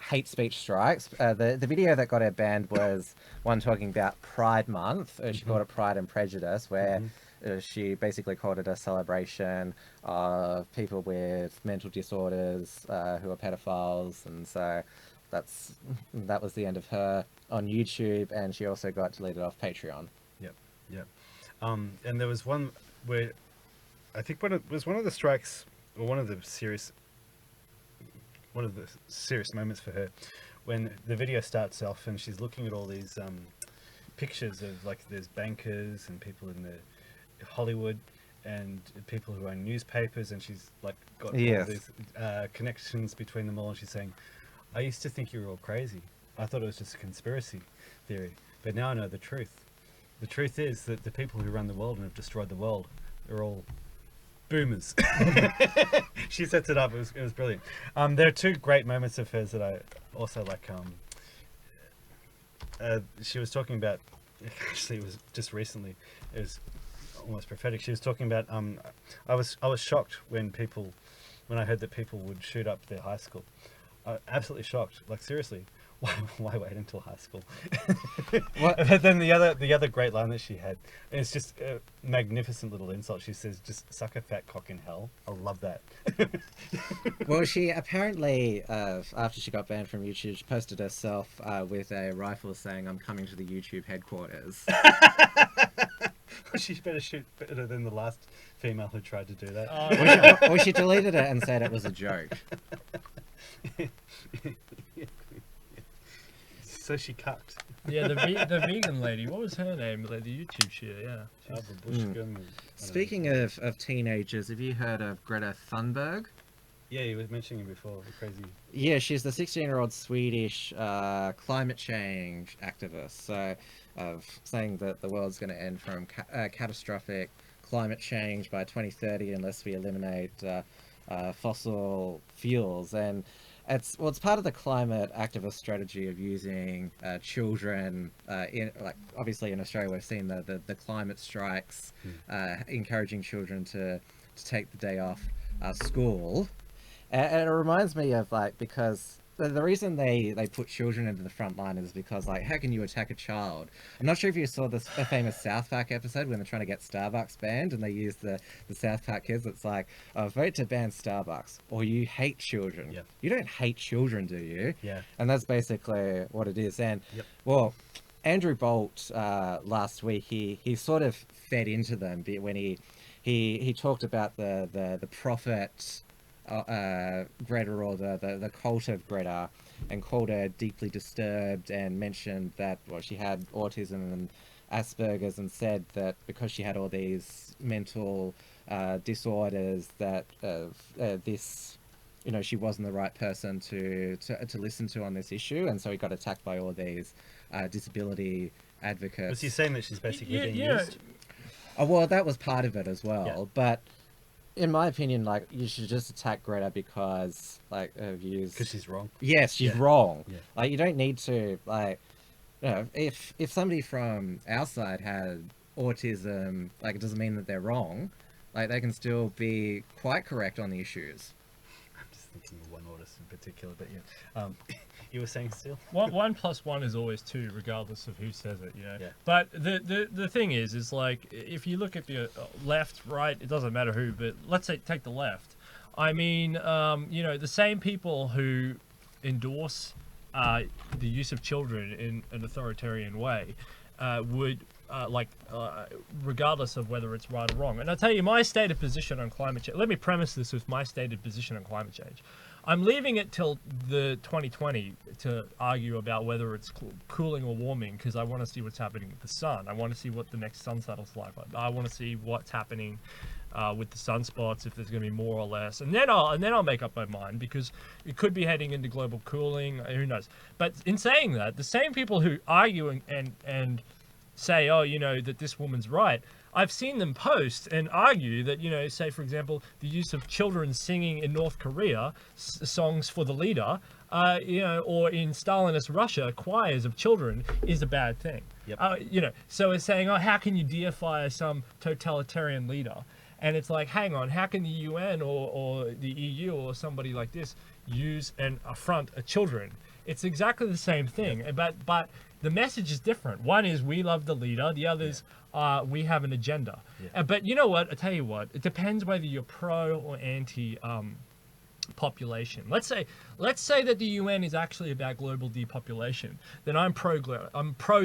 hate speech strikes. The video that got her banned was one talking about Pride Month. She called it Pride and Prejudice, where she basically called it a celebration of people with mental disorders who are pedophiles, and so that was the end of her on YouTube, and she also got deleted off Patreon. Yep. And there was one where I think it was one of the strikes, or one of the serious moments for her, when the video starts off and she's looking at all these pictures of like there's bankers and people in the Hollywood and people who own newspapers, and she's like got all these connections between them all, and she's saying, I used to think you were all crazy. I thought it was just a conspiracy theory, but now I know the truth. The truth is that the people who run the world and have destroyed the world are all boomers. She sets it up. It was brilliant. There are 2 great moments of hers that I also like. She was talking about, actually it was just recently, it was almost prophetic. She was talking about I was shocked when I heard that people would shoot up their high school. Absolutely shocked. Like, seriously, why wait until high school? But then the other great line that she had, and it's just a magnificent little insult. She says, "Just suck a fat cock in hell." I love that. Well, she apparently, after she got banned from YouTube, she posted herself with a rifle saying, "I'm coming to the YouTube headquarters." She better shoot better than the last female who tried to do that. Or she deleted it and said it was a joke. So she cucked. Yeah, the vegan lady. What was her name? Like the YouTube shooter. Yeah. Speaking of teenagers, have you heard of Greta Thunberg? Yeah, you were mentioning it before. Crazy. Yeah, she's the 16-year-old Swedish climate change activist. So, saying that the world's going to end from catastrophic climate change by 2030 unless we eliminate fossil fuels. And it's part of the climate activist strategy of using children. Obviously in Australia we've seen the climate strikes, encouraging children to take the day off school. And it reminds me of because the reason they put children into the front line is because, like, how can you attack a child? I'm not sure if you saw the famous South Park episode when they're trying to get Starbucks banned and they use the South Park kids. It's like, oh, vote to ban Starbucks, or you hate children. Yep. You don't hate children, do you? Yeah. And that's basically what it is. And Yep. well, Andrew Bolt last week he sort of fed into them when he talked about the prophet Greta, or the cult of Greta, and called her deeply disturbed, and mentioned that, well, she had autism and Asperger's, and said that because she had all these mental disorders, that this, she wasn't the right person to listen to on this issue, and so he got attacked by all these disability advocates. Was he saying that she's basically being yeah. used? Oh, well, that was part of it as well. Yeah. But in my opinion, like, you should just attack Greta because, like, her views. Because she's wrong. Yes, she's Yeah. wrong. Yeah. Like, you don't need to, like, if somebody from our side had autism, like, it doesn't mean that they're wrong. Like, they can still be quite correct on the issues. I'm just thinking of one artist in particular, but yeah. You were saying still? One plus one is always two, regardless of who says it. Yeah. But the thing is like, if you look at the left, right, it doesn't matter who, but let's say take the left. I mean, the same people who endorse the use of children in an authoritarian way would. Regardless of whether it's right or wrong. And I'll tell you my stated position on climate change. Let me premise this with my stated position on climate change. I'm leaving it till the 2020 to argue about whether it's cooling or warming, because I want to see what's happening with the sun. I want to see what the next sunset's like. I want to see what's happening with the sunspots, if there's going to be more or less, and then I'll make up my mind, because it could be heading into global cooling. Who knows? But in saying that, the same people who argue and say, oh, that this woman's right, I've seen them post and argue that, say, for example, the use of children singing in North Korea songs for the leader, or in Stalinist Russia, choirs of children is a bad thing. Yep. So it's saying, oh, how can you deify some totalitarian leader? And it's like, hang on, how can the UN or the EU or somebody like this use and affront children? It's exactly the same thing, but the message is different. One is we love the leader. The others we have an agenda. Yeah. But you know what? I tell you what. It depends whether you're pro or anti population. Let's say that the UN is actually about global depopulation. Then I'm pro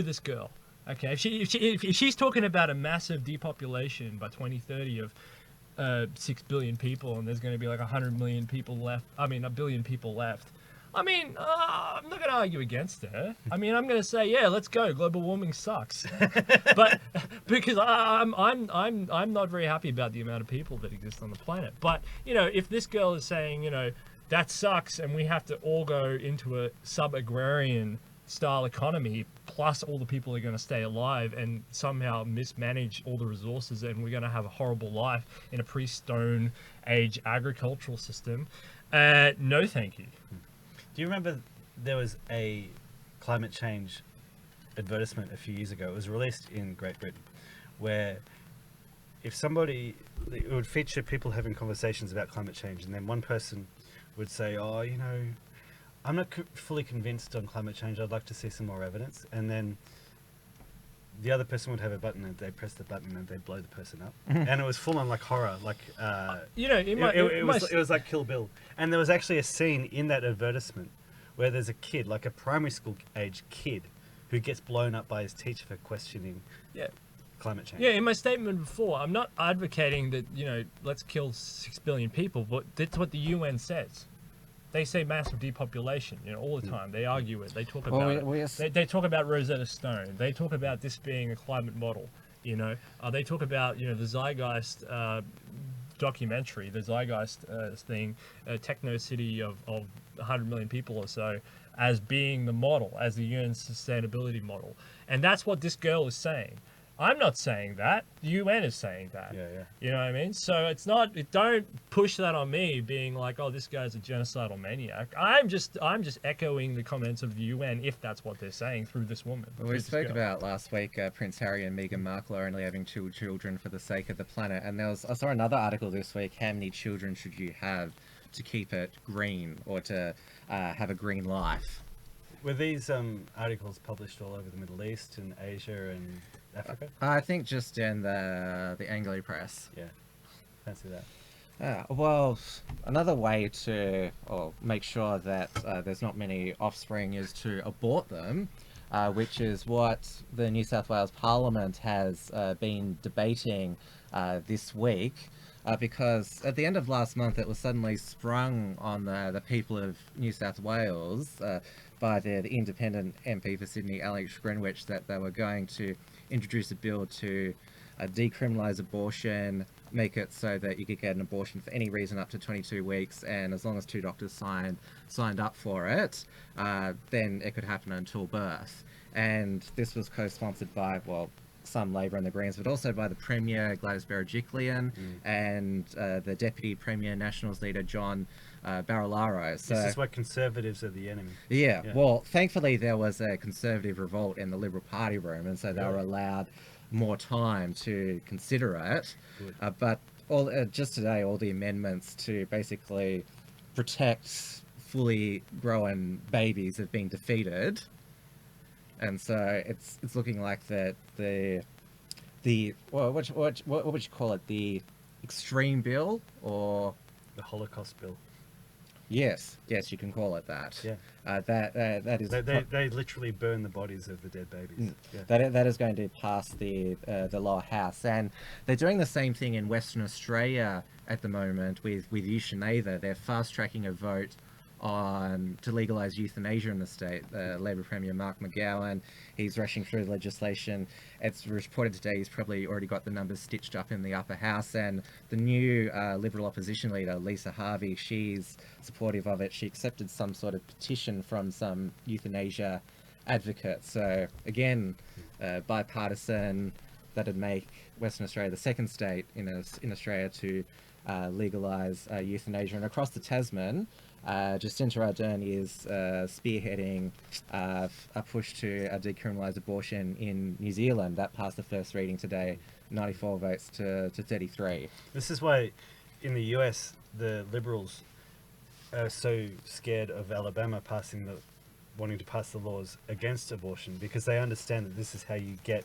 this girl. Okay, if she's talking about a massive depopulation by 2030 of 6 billion people, and there's going to be like 100 million people left. I mean, a billion people left. I mean, I'm not going to argue against her. I mean, I'm going to say, yeah, let's go. Global warming sucks, but because I'm not very happy about the amount of people that exist on the planet. But if this girl is saying, that sucks, and we have to all go into a sub-agrarian style economy, plus all the people are going to stay alive and somehow mismanage all the resources, and we're going to have a horrible life in a pre-Stone Age agricultural system. No, thank you. Do you remember there was a climate change advertisement a few years ago? It was released in Great Britain, where it would feature people having conversations about climate change, and then one person would say, oh, I'm not fully convinced on climate change, I'd like to see some more evidence. And then the other person would have a button, and they press the button and they blow the person up. And it was full on like horror, like it was like Kill Bill. And there was actually a scene in that advertisement where there's a kid, like a primary school age kid, who gets blown up by his teacher for questioning climate change. Yeah, in my statement before, I'm not advocating that, let's kill 6 billion people, but that's what the UN says. They say massive depopulation, all the time. They argue it. They talk about it. They talk about Rosetta Stone. They talk about this being a climate model. They talk about the Zeitgeist documentary, the Zeitgeist thing, techno city of 100 million people or so, as being the model, as the UN sustainability model, and that's what this girl is saying. I'm not saying that. The UN is saying that. Yeah. You know what I mean? So don't push that on me being like, oh, this guy's a genocidal maniac. I'm just echoing the comments of the UN, if that's what they're saying, through this woman. Well, we spoke about last week Prince Harry and Meghan Markle are only having 2 children for the sake of the planet. And I saw another article this week, how many children should you have to keep it green or to have a green life. Were these articles published all over the Middle East and Asia and Africa? I think just in the Anglo press. Yeah, fancy that. Well, another way to make sure that there's not many offspring is to abort them, which is what the New South Wales Parliament has been debating this week, because at the end of last month it was suddenly sprung on the people of New South Wales by the independent MP for Sydney, Alex Greenwich, that they were going to introduce a bill to decriminalise abortion, make it so that you could get an abortion for any reason up to 22 weeks, and as long as 2 doctors signed up for it, then it could happen until birth. And this was co-sponsored by, well, some Labor and the Greens, but also by the Premier, Gladys Berejiklian, and the Deputy Premier Nationals leader, John Barilaro. So, This is why conservatives are the enemy. yeah, Yeah. well, thankfully there was a Conservative revolt in the Liberal Party room, and so they were Really? allowed more time to consider it. Good. But just today, all the amendments to basically protect fully grown babies have been defeated, and so it's looking like that the what would you call it, the extreme bill, or The Holocaust bill. yes, you can call it that. Yeah. That is They literally burn the bodies of the dead babies. Yeah. that is going to pass the lower house, and they're doing the same thing in Western Australia at the moment with euthanasia. They're fast tracking a vote to legalise euthanasia in the state. Labor Premier Mark McGowan, he's rushing through the legislation. It's reported today he's probably already got the numbers stitched up in the upper house, and the new Liberal opposition leader, Lisa Harvey, she's supportive of it. She accepted some sort of petition from some euthanasia advocates. So again, bipartisan, that'd make Western Australia the second state in Australia to legalise euthanasia. And across the Tasman, Jacinta Ardern is spearheading a push to decriminalise abortion in New Zealand. That passed the first reading today, 94 votes to 33. This is why in the US, the Liberals are so scared of Alabama wanting to pass the laws against abortion, because they understand that this is how you get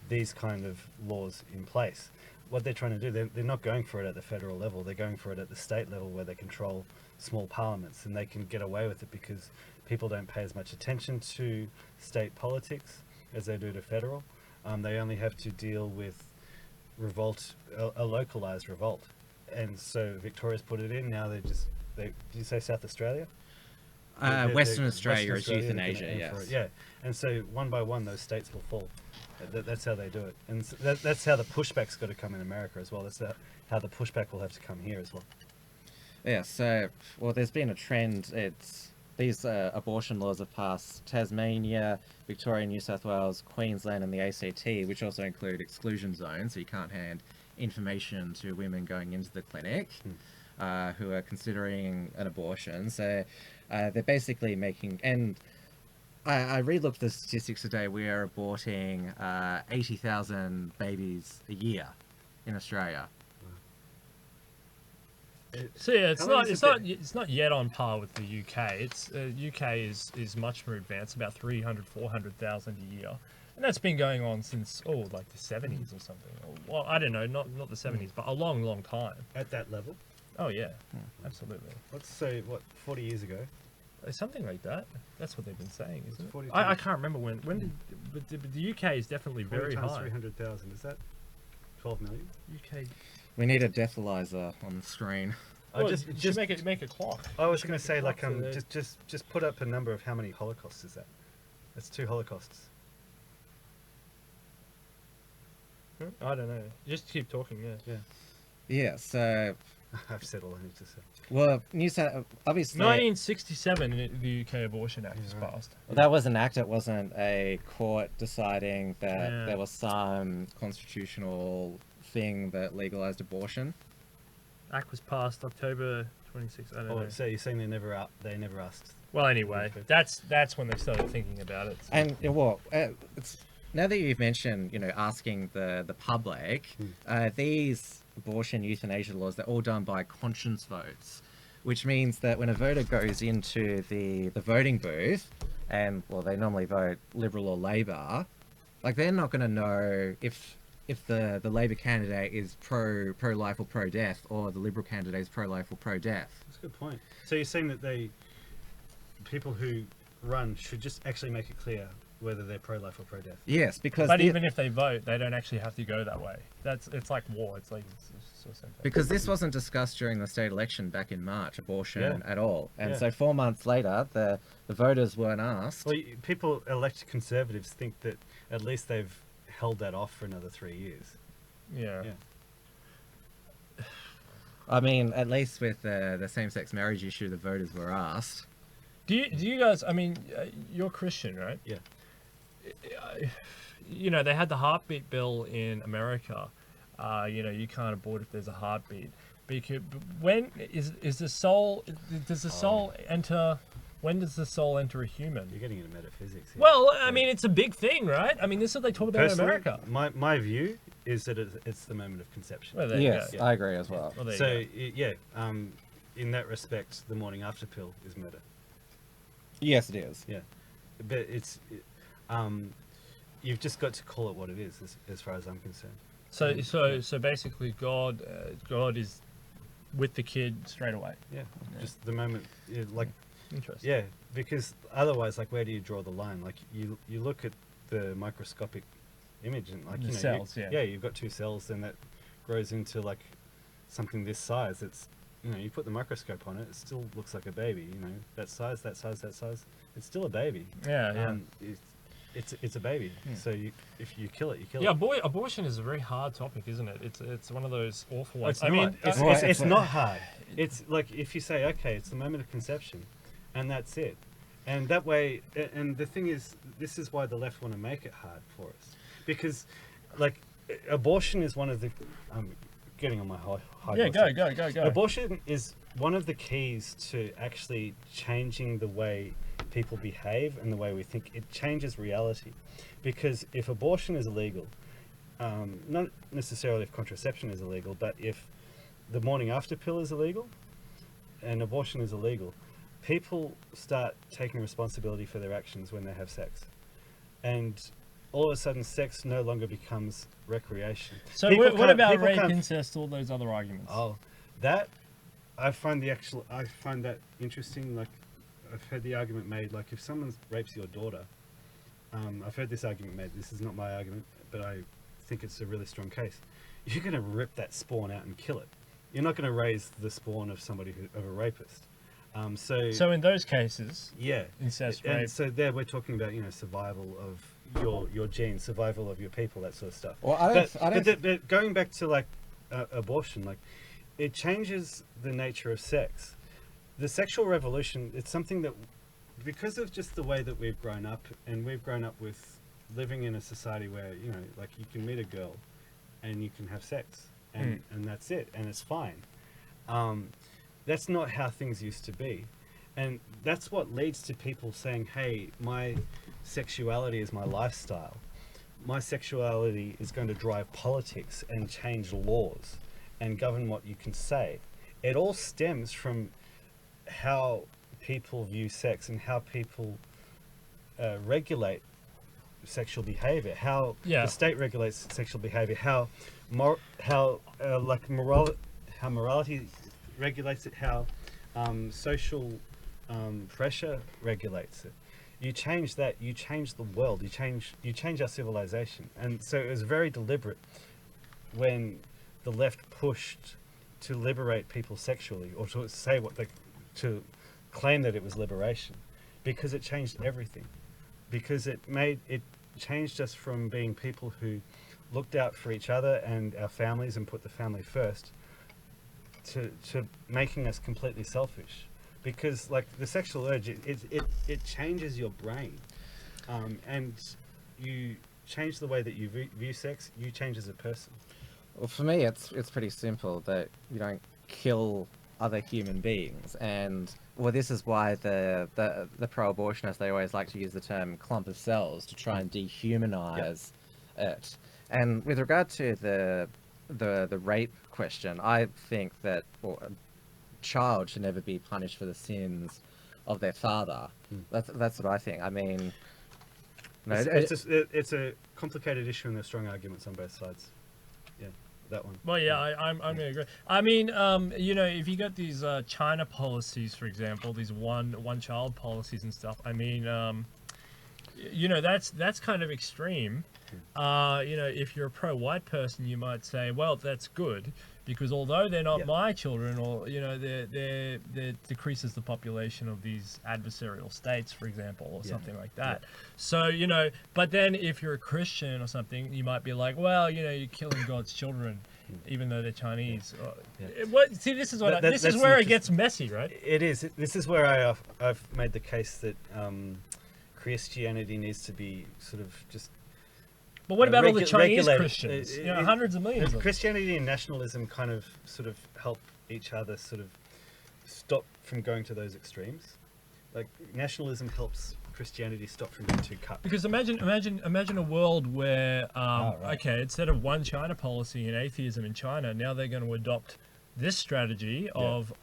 these kind of laws in place. What they're trying to do, they're not going for it at the federal level, they're going for it at the state level, where they control small parliaments, and they can get away with it because people don't pay as much attention to state politics as they do to federal. They only have to deal with revolt, a localized revolt. And so Victoria's put it in, now did you say South Australia? Western Australia is Western Australia, euthanasia, they're gonna aim for yes. it, yeah, and so one by one those states will fall. That's how they do it, and that's how the pushback's got to come in America as well. That's how the pushback will have to come here as well. Yeah, so, well, there's been a trend. These abortion laws have passed Tasmania, Victoria, New South Wales, Queensland, and the ACT, which also include exclusion zones, so you can't hand information to women going into the clinic who are considering an abortion. So they're basically making... And I re-looked the statistics today. We are aborting 80,000 babies a year in Australia. So yeah, How long is it's not yet on par with the UK. It's UK is much more advanced, about 400,000 a year, and that's been going on since like the 70s or something. Well, I don't know, not the 70s, but a long time. At that level, Oh yeah, absolutely. let's say 40 years ago. Something like that. That's what they've been saying, isn't it? 40 I times- can't remember when did, but the UK is definitely 40 very times high. 300,000. Is that 12 million? UK. We need a deathlyzer on the screen. I Well, just just make a clock. I was Just going make to a say, clock like, so that- just put up a number of how many Holocausts is that? That's 2 Holocausts. I don't know. Just keep talking. Yeah. Yeah, Yeah, so, I've said all I need to say. well, New South... Obviously... 1967, the UK Abortion Act was Yeah, right. passed. That was an act, it wasn't a court deciding that Yeah. there was some constitutional thing that legalized abortion. Act was passed October 26th. I don't know. Oh, so you're saying they never asked? Well, anyway, Okay. that's when they started thinking about it. So- And it's now that you've mentioned, asking the public, these abortion euthanasia laws, they're all done by conscience votes. which means that when a voter goes into the voting booth, and well, they normally vote Liberal or Labor, like they're not going to know if the Labor candidate is pro life or pro death, or the Liberal candidate is pro life or pro death. That's a good point. So you're saying that people who run should just actually make it clear whether they're pro-life or pro-death. Yes, because But even if they vote, they don't actually have to go that way. It's like war. It's like it's the same thing. because this wasn't discussed during the state election back in March, abortion Yeah. at all, and Yeah. so 4 months later, the voters weren't asked. Well, people, elected Conservatives, think that at least they've held that off for another 3 years. Yeah. Yeah. I mean, at least with the same-sex marriage issue, the voters were asked. Do you guys? I mean, you're Christian, right? Yeah. You know, they had the heartbeat bill in America. You know, you can't abort if there's a heartbeat. Because when is the soul? Does the soul enter? When does the soul enter a human? You're getting into metaphysics here. Well, I Yeah. mean, it's a big thing, right? I mean, this is what they talk about in Personally, America. my view is that it's the moment of conception. Well, there Yes, you go. I agree as well. Well, there So you go. yeah, in that respect, the morning after pill is murder. Yes, it is. Yeah, but you've just got to call it what it is, as far as I'm concerned. So basically, God is with the kid straight away. Yeah, just the moment, like, Interesting. yeah, because otherwise, like, where do you draw the line? Like, you look at the microscopic image and, like, The you know, cells, yeah. yeah, you've got two cells, and that grows into like something this size. It's, you know, you put the microscope on it, it still looks like a baby. You know, that size, that size, that size. It's still a baby. Yeah, yeah. It's a baby. So if you kill it, you kill Yeah, it. abortion is a very hard topic, isn't it? It's one of those awful ones. It's I not. mean, It's not hard. It's like if you say, okay, it's the moment of conception, and that's it. And that way, and the thing is, this is why the left want to make it hard for us, because, like, abortion is one of the. I'm getting on my high. yeah, horse go, here. go, go, go. Abortion is one of the keys to actually changing the way people behave and the way we think. It changes reality, because if abortion is illegal, not necessarily if contraception is illegal, but if the morning after pill is illegal and abortion is illegal, people start taking responsibility for their actions when they have sex, and all of a sudden sex no longer becomes recreation. So People what can't- about people rape, can't- incest, all those other arguments? Oh, that I find that interesting. Like, I've heard the argument made, like, if someone rapes your daughter, I've heard this argument made. This is not my argument, but I think it's a really strong case. You're going to rip that spawn out and kill it. You're not going to raise the spawn of somebody of a rapist. So in those cases, Yeah, incest, and rape. so there we're talking about, you know, survival of your genes, survival of your people, that sort of stuff. Well, I don't. But going back to, like, abortion, like, it changes the nature of sex. The sexual revolution, it's something that, because of just the way that we've grown up, and we've grown up with living in a society where, you know, like, you can meet a girl and you can have sex, and that's it, and it's fine. That's not how things used to be. And that's what leads to people saying, hey, my sexuality is my lifestyle. My sexuality is going to drive politics and change laws and govern what you can say. It all stems from how people view sex and how people regulate sexual behavior, how Yeah. the state regulates sexual behavior, how morality regulates it, how social pressure regulates it. You change that, you change the world, you change our civilization. And so it was very deliberate when the left pushed to liberate people sexually, or to say to claim that it was liberation, because it changed everything. Because it changed us from being people who looked out for each other and our families and put the family first, to making us completely selfish. Because, like, the sexual urge, it changes your brain, and you change the way that you view sex. You change as a person. Well, for me, it's pretty simple that you don't kill other human beings, and well, this is why the pro-abortionists, they always like to use the term clump of cells to try and dehumanize it. And with regard to the rape question, I think that, well, child should never be punished for the sins of their father. That's what I think. I mean, no, It's a complicated issue, and there's strong arguments on both sides. Yeah, that one. Well, yeah, I'm gonna agree. I mean, you know, if you got these China policies, for example, these one child policies and stuff. I mean, you know, that's kind of extreme. You know, if you're a pro-white person, you might say, well, that's good because although they're not my children, or you know, they decreases the population of these adversarial states, for example, or something like that. So you know, but then if you're a Christian or something, you might be like, well, you know, you're killing God's children, even though they're Chinese. What? See, this is what this is where it gets messy, right? It is. This is where I've made the case that Christianity needs to be sort of just. But what about all the Chinese regulated. Christians? You know, hundreds of millions of them. Christianity and nationalism kind of sort of help each other sort of stop from going to those extremes. Like nationalism helps Christianity stop from being too cut. Because imagine a world where right. okay, instead of one China policy and atheism in China, now they're going to adopt this strategy of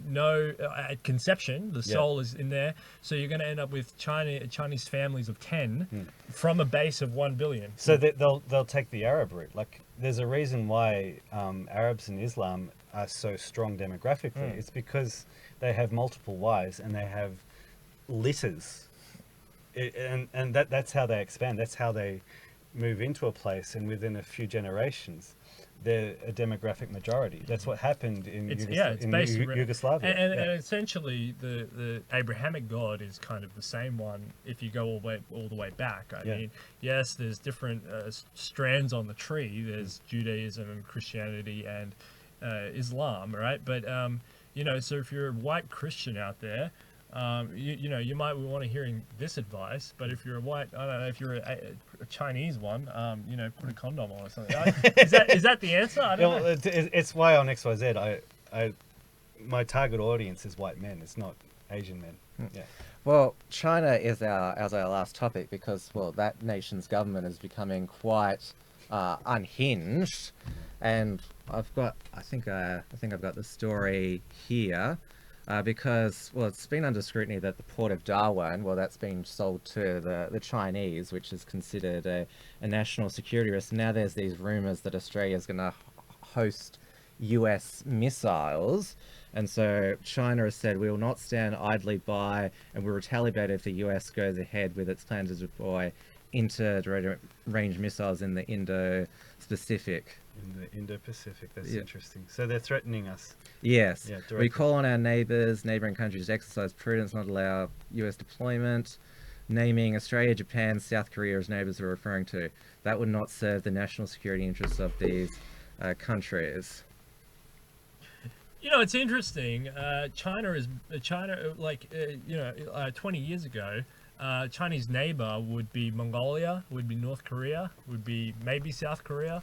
no at conception the soul is in there, so you're going to end up with Chinese families of 10 from a base of 1 billion. So they'll take the Arab route. Like there's a reason why Arabs and Islam are so strong demographically. It's because they have multiple wives and they have litters, and that's how they expand. That's how they move into a place, and within a few generations they're a demographic majority. That's what happened in Yugoslavia. And essentially, the Abrahamic God is kind of the same one if you go all the way back. I mean, yes, there's different strands on the tree. There's Judaism and Christianity and Islam, right? But you know, so if you're a white Christian out there, you know, you might want to hearing this advice, but if you're a white, I don't know, if you're a Chinese one, you know, put a condom on or something. Is that the answer? I don't know. It's why on XYZ, my target audience is white men. It's not Asian men. Yeah. Well, China is our last topic because, well, that nation's government is becoming quite unhinged, and I think I've got the story here. Because, well, it's been under scrutiny that the port of Darwin, well, that's been sold to the Chinese, which is considered a national security risk. Now there's these rumours that Australia is going to host US missiles. And so China has said, we will not stand idly by and will retaliate if the US goes ahead with its plan to deploy inter-range missiles in the Indo-Pacific. In the Indo-Pacific, that's interesting. So they're threatening us. Yes. Yeah, we call on our neighbouring countries to exercise prudence, not allow US deployment. Naming Australia, Japan, South Korea as neighbours we're referring to. That would not serve the national security interests of these countries. You know, it's interesting. China, like, you know, 20 years ago, Chinese neighbor would be Mongolia, would be North Korea, would be maybe South Korea.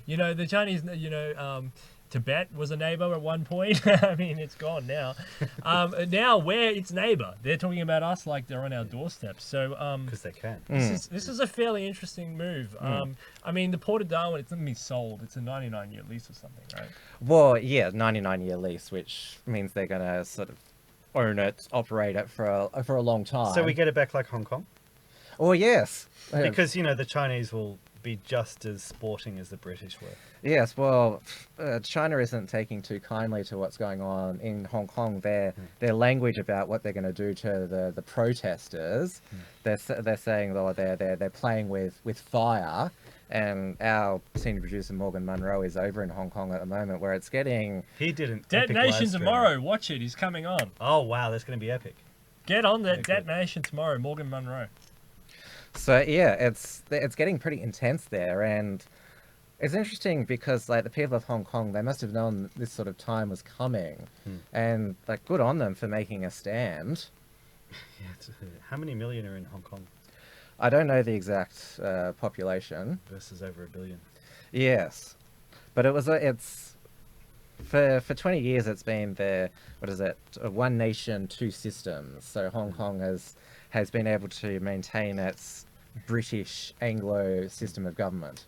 You know, the Chinese, you know, Tibet was a neighbor at one point. I mean, it's gone now. Now we're its neighbor. They're talking about us like they're on our doorstep. So, because they can. This is a fairly interesting move. I mean, the Port of Darwin, it's going to be sold. It's a 99-year lease or something, right? Well, yeah, 99-year lease, which means they're going to sort of own it, operate it for a long time. So we get it back like Hong Kong? Oh, yes. Because, you know, the Chinese will be just as sporting as the British were. Yes, well, China isn't taking too kindly to what's going on in Hong Kong. Their language about what they're going to do to the protesters, they're saying, oh, they're playing with fire. And our senior producer Morgan Munro is over in Hong Kong at the moment, where it's getting. He did an Detonation tomorrow. Watch it. He's coming on. Oh wow, that's going to be epic. Get on that Detonation tomorrow, Morgan Munro. So yeah, it's getting pretty intense there, and it's interesting because like the people of Hong Kong, they must have known this sort of time was coming, and like good on them for making a stand. Yeah, how many million are in Hong Kong? I don't know the exact population. Versus over 1 billion. Yes, but it's for 20 years it's been one nation, two systems. So Hong Kong has been able to maintain its British Anglo system of government.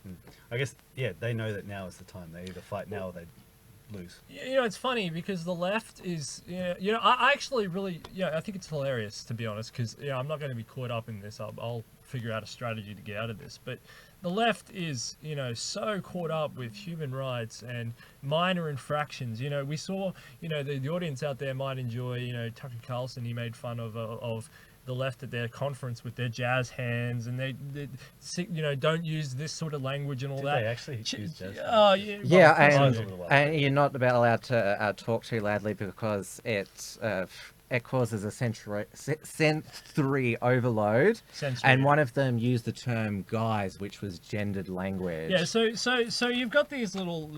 I guess they know that now is the time. They either fight now or they lose. You know, it's funny because the left is, I actually really, I think it's hilarious, to be honest, because, I'm not going to be caught up in this. I'll figure out a strategy to get out of this. But the left is, so caught up with human rights and minor infractions. We saw, the audience out there might enjoy, Tucker Carlson, he made fun of the left at their conference with their jazz hands, and they don't use this sort of language and all Did that. they actually use jazz? Oh, Yeah, Well, and, mine's a little while. and you're not allowed to talk too loudly because it causes a sensory overload. Sensory. And one of them used the term "guys," which was gendered language. Yeah, so you've got these little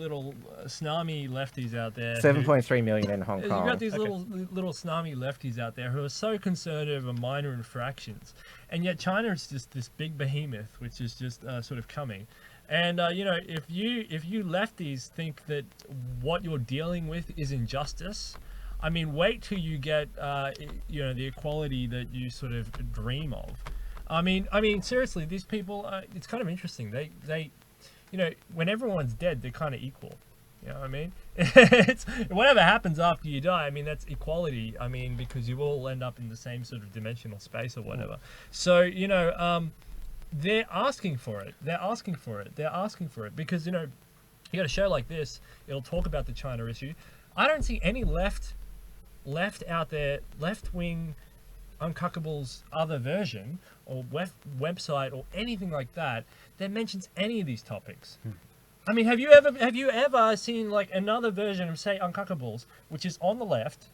snarmy lefties out there. 7.3 million in Hong You've Kong. got these little snarmy lefties out there who are so concerned over minor infractions, and yet China is just this big behemoth which is just sort of coming. And if you lefties think that what you're dealing with is injustice, I mean, wait till you get the equality that you sort of dream of. I mean, seriously, these people. It's kind of interesting. They, when everyone's dead, they're kind of equal. You know what I mean? It's whatever happens after you die. I mean, that's equality. I mean, because you all end up in the same sort of dimensional space or whatever. So they're asking for it. They're asking for it because you got a show like this. It'll talk about the China issue. I don't see any left out there, left-wing Uncuckables other version or website or anything like that mentions any of these topics. I mean, have you ever seen like another version of, say, Uncuckables, which is on the left,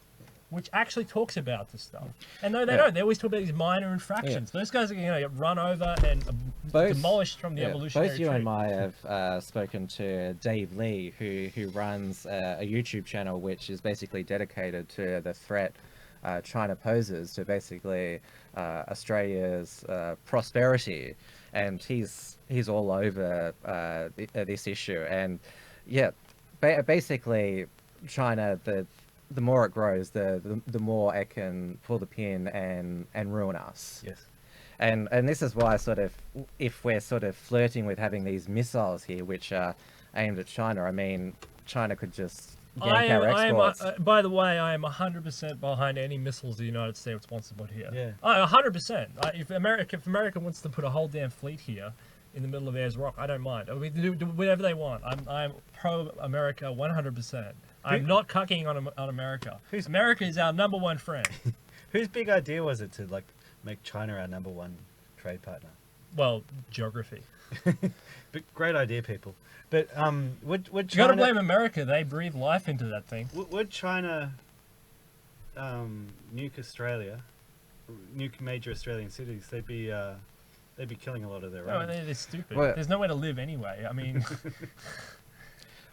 which actually talks about this stuff? And no, they don't. They always talk about these minor infractions. Those guys are going to get run over and demolished from the evolutionary Both you tree. and I have spoken to Dave Lee, who runs a YouTube channel which is basically dedicated to the threat China poses to basically Australia's prosperity, and he's all over this issue. And yeah, basically China, the more it grows, the more it can pull the pin and ruin us. Yes. And this is why sort of, if we're sort of flirting with having these missiles here which are aimed at China, I mean, China could just yank our exports. By the way, I am 100% behind any missiles the United States wants to put here. Yeah. 100%. If America wants to put a whole damn fleet here in the middle of Ayers Rock, I don't mind. I mean, do whatever they want. I'm pro-America 100%. I'm not cucking on America. America is our number one friend. Whose big idea was it to like make China our number one trade partner? Well, geography. But great idea, people. But would You China? gotta blame America. They breathe life into that thing. Would China nuke Australia, nuke major Australian cities? They'd be killing a lot of their No, own. they're stupid. Well- There's nowhere to live anyway. I mean,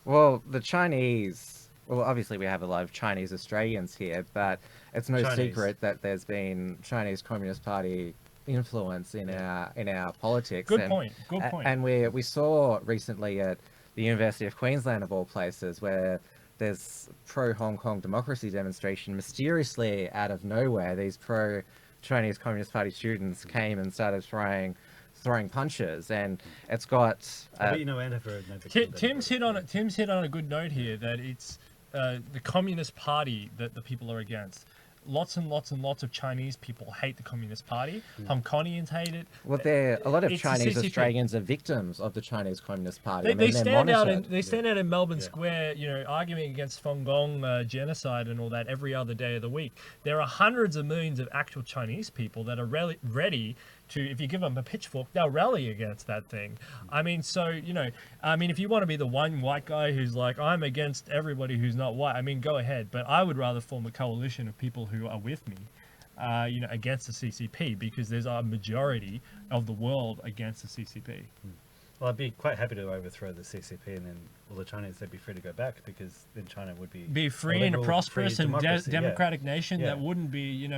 Well, the Chinese, well, obviously we have a lot of Chinese Australians here, but it's no Chinese. secret that there's been Chinese Communist Party influence in our politics. good and, point. Good point. And we saw recently at the University of Queensland, of all places, where there's pro-Hong Kong democracy demonstration. Mysteriously, out of nowhere, these pro-Chinese Communist Party students came and started throwing punches, and it's got But Andover never Tim's hit on it. Tim's hit on a good note here that it's the Communist Party that the people are against. Lots and lots and lots of Chinese people hate the Communist Party. Hong Kongians hate it. well, a lot of It's the Chinese CCP. Australians are victims of the Chinese Communist Party. They, I mean, they they're stand out monitored. in Melbourne Yeah. Square, arguing against Falun Gong genocide and all that every other day of the week. There are hundreds of millions of actual Chinese people that are ready to, if you give them a pitchfork, they'll rally against that thing. I mean, so if you want to be the one white guy who's like, I'm against everybody who's not white, I mean, go ahead. But I would rather form a coalition of people who are with me. Against the CCP, because there's a majority of the world against the CCP. Well, I'd be quite happy to overthrow the CCP, and then all the Chinese, they'd be free to go back, because then China would be Free a and a liberal, prosperous free and democracy, yeah. democratic nation Yeah. that wouldn't be,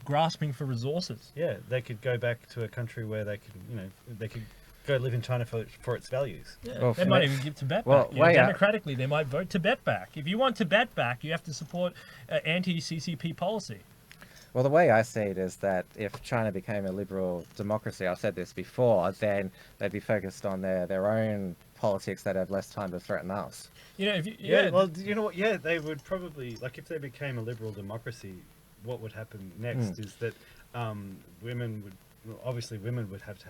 grasping for resources. Yeah, they could go back to a country where they could, they could go live in China for its values. Yeah, Well, they for might me- even give Tibet well, back. way out- Democratically, they might vote Tibet back. If you want Tibet back, you have to support anti-CCP policy. Well, the way I see it is that if China became a liberal democracy, I've said this before, then they'd be focused on their own politics that have less time to threaten us. You know, if you, Yeah, well, you know what? Yeah, they would probably, like, if they became a liberal democracy, what would happen next is that women would, well, obviously, women would have to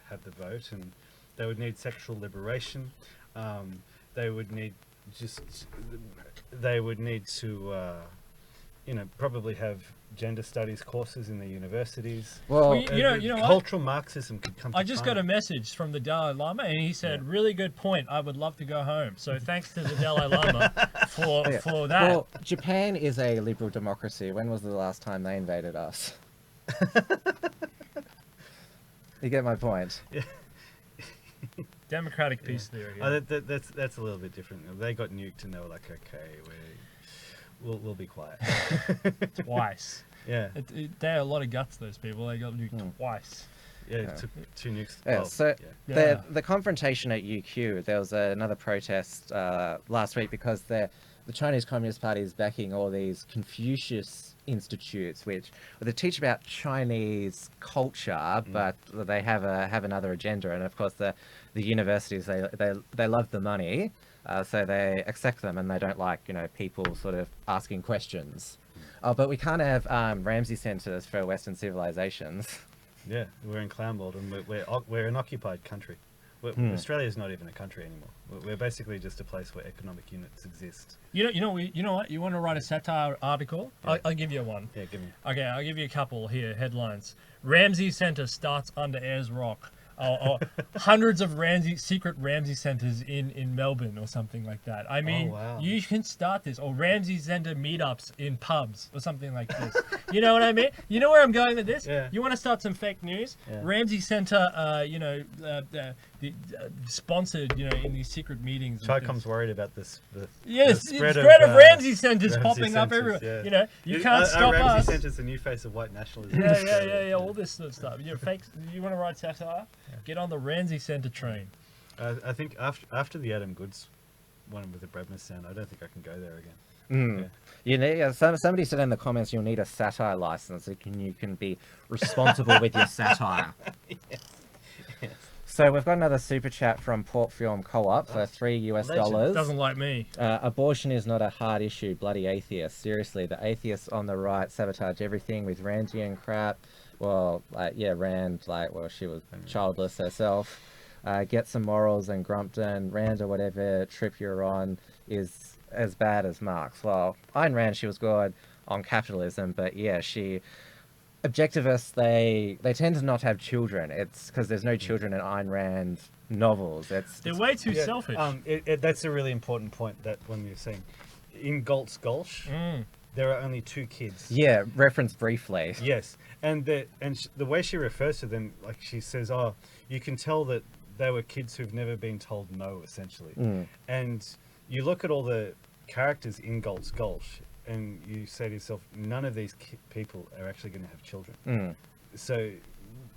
have the vote, and they would need sexual liberation. They would need to, probably have gender studies courses in the universities. Well, you know what? Cultural Marxism could come. I just got a message from the Dalai Lama, and he said, "Really good point. I would love to go home." So thanks to the Dalai Lama for that. well, Japan is a liberal democracy. When was the last time they invaded us? You get my point. Democratic peace theory. Yeah. Oh, that's a little bit different. They got nuked, and they were like, "Okay, we'll be quiet." Twice. Yeah. They had a lot of guts, those people. They got nuked twice. Yeah, it took 2 nukes. Yeah, Well, so Yeah. the confrontation at UQ, there was another protest last week because the Chinese Communist Party is backing all these Confucius institutes, which they teach about Chinese culture, but they have another agenda. And of course, the universities they love the money, so they accept them, and they don't like people sort of asking questions. Oh, but we can't have Ramsey centers for Western civilizations. Yeah, we're in clown world, and we're an occupied country. Australia's not even a country anymore. We're basically just a place where economic units exist. You know what? You want to write a satire article? Yeah. I'll give you one. Yeah, give me. Okay, I'll give you a couple here. Headlines: Ramsey Center starts under Ayers Rock. Hundreds of secret Ramsey centers in Melbourne or something like that. I mean, wow. you can start this, or Ramsey Center meetups in pubs or something like this. You know what I mean? You know where I'm going with this? Yeah. You want to start some fake news? Yeah. Ramsey Center, sponsored, in these secret meetings. Chicom's worried about this. Yes, the spread spread of Ramsey centers Ramsey popping up centers, everywhere. yeah. You can't stop Ramsey us. Center's the new face of white nationalism. Yeah, all this sort of stuff. You want to write satire? Get on the Ramsey Center train. I think after the Adam Goods one with the Bradman sound, I don't think I can go there again. Yeah. Somebody said in the comments you'll need a satire license so you can be responsible with your satire. Yes. So we've got another super chat from Port Film Co-op for $3. Doesn't like me. Abortion is not a hard issue, bloody atheists. Seriously, the atheists on the right sabotage everything with Randian crap. Well, Rand, she was childless herself. Get some morals, and Grumpton, Rand, or whatever trip you're on is as bad as Marx. Well, Ayn Rand, she was good on capitalism, but objectivists, they tend to not have children. It's because there's no children in Ayn Rand novels. They're way too selfish. That's a really important point that when you're saying in Galt's Gulch, there are only 2 kids. Yeah, referenced briefly. Yes, and the way she refers to them, like she says, "Oh, you can tell that they were kids who've never been told no," essentially. And you look at all the characters in Galt's Gulch, and you say to yourself, none of these people are actually going to have children. So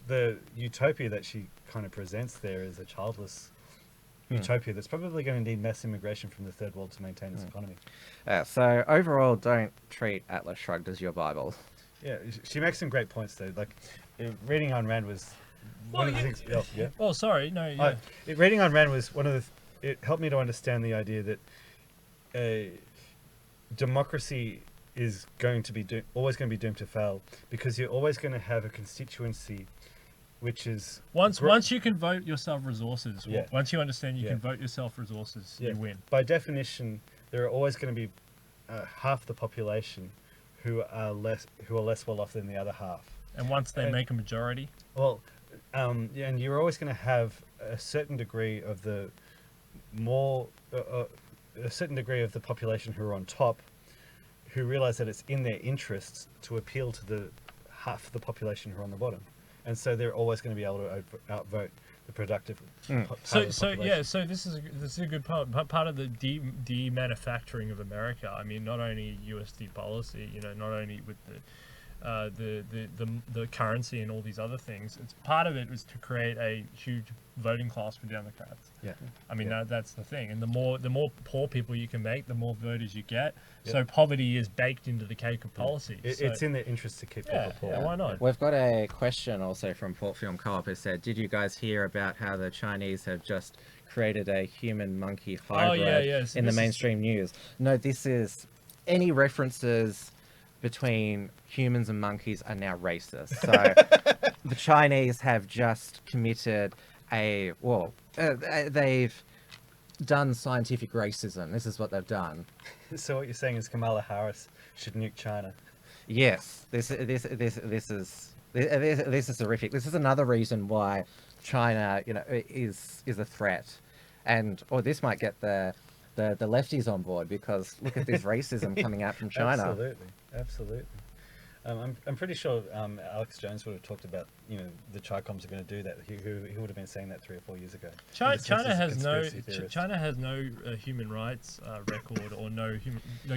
the utopia that she kind of presents there is a childless utopia that's probably going to need mass immigration from the third world to maintain its economy. So overall, don't treat Atlas Shrugged as your Bible. Yeah, she makes some great points though. Like reading Ayn Rand was one of the things. Yeah. Oh, sorry, no. Yeah. Reading Ayn Rand was one of the. It helped me to understand the idea that democracy is going to be always going to be doomed to fail, because you're always going to have a constituency which is once you can vote yourself resources. Yeah. Once you understand you can vote yourself resources, you win. By definition, there are always going to be half the population who are less well off than the other half. And once they make a majority, well, and you're always going to have a certain degree of the a certain degree of the population who are on top, who realize that it's in their interests to appeal to the half the population who are on the bottom, and so they're always going to be able to outvote the productive. So this is a good part of the demanufacturing of America. I mean, not only USD policy, not only with the currency and all these other things. It's part of it was to create a huge voting class for Democrats. Yeah, I mean that's the thing. And the more poor people you can make, the more voters you get. Yep. So poverty is baked into the cake of policy. It's in their interest to keep people poor. Yeah, why not? We've got a question also from Port Film Co-op who said, "Did you guys hear about how the Chinese have just created a human-monkey Oh, hybrid yeah. So in the this is- mainstream news. No, this is any references between humans and monkeys are now racist. So the Chinese have just committed they've done scientific racism. This is what they've done. So what you're saying is Kamala Harris should nuke China. Yes, this is horrific. This is another reason why China, is a threat, or this might get the lefties on board, because look at this racism coming out from China. Absolutely. I'm pretty sure Alex Jones would have talked about, the Chi-Coms are going to do that. He would have been saying that 3 or 4 years ago. China Just as a has no conspiracy theorist. China has no human rights record, or no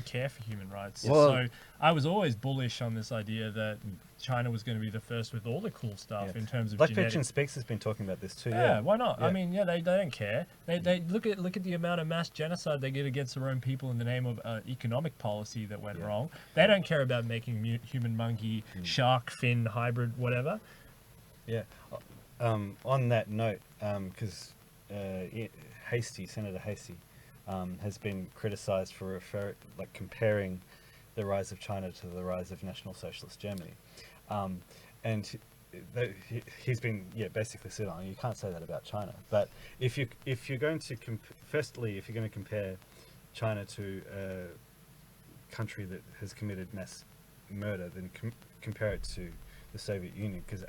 care for human rights. Well- So I was always bullish on this idea that China was going to be the first with all the cool stuff Yeah. in terms of Black genetics. Pigeon Speaks has been talking about this too. Yeah, why not? I Yeah. mean, they don't care. They look at the amount of mass genocide they did against their own people in the name of economic policy that went wrong. They don't care about making human monkey, shark fin hybrid, whatever. Yeah. On that note, because Senator Hasty has been criticised for comparing the rise of China to the rise of National Socialist Germany, and he's been basically said, "Oh, you can't say that about China." But if you're going to if you're going to compare China to a country that has committed mass murder, then compare it to the Soviet Union, because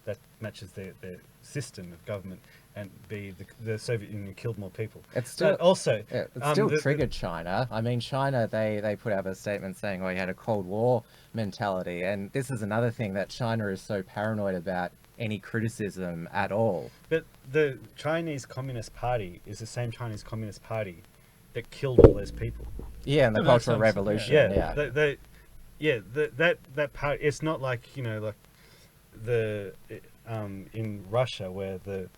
that matches their system of government, and B, the Soviet Union killed more people. It's still But also It still the- triggered China. I mean, China, they put out a statement saying, you had a Cold War mentality. And this is another thing, that China is so paranoid about any criticism at all. But the Chinese Communist Party is the same Chinese Communist Party that killed all those people. Yeah, and the Well, that's Cultural obviously- Revolution. Yeah. That part. It's not like in Russia, where the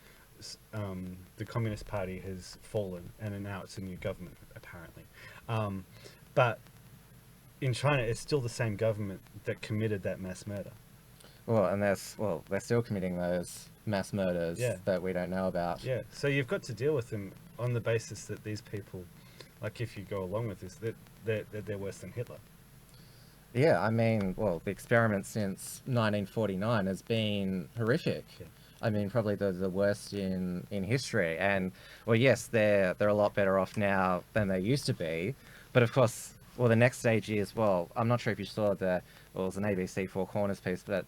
Communist Party has fallen and now it's a new government apparently, but in China it's still the same government that committed that mass murder. Well, and they're still committing those mass murders that we don't know about. Yeah, so you've got to deal with them on the basis that these people, if you go along with this, that they're worse than Hitler. Yeah, I mean, the experiment since 1949 has been horrific. Yeah. I mean, probably the worst in history. And, yes, they're a lot better off now than they used to be. But, of course, the next stage is, I'm not sure if you saw it was an ABC Four Corners piece, but,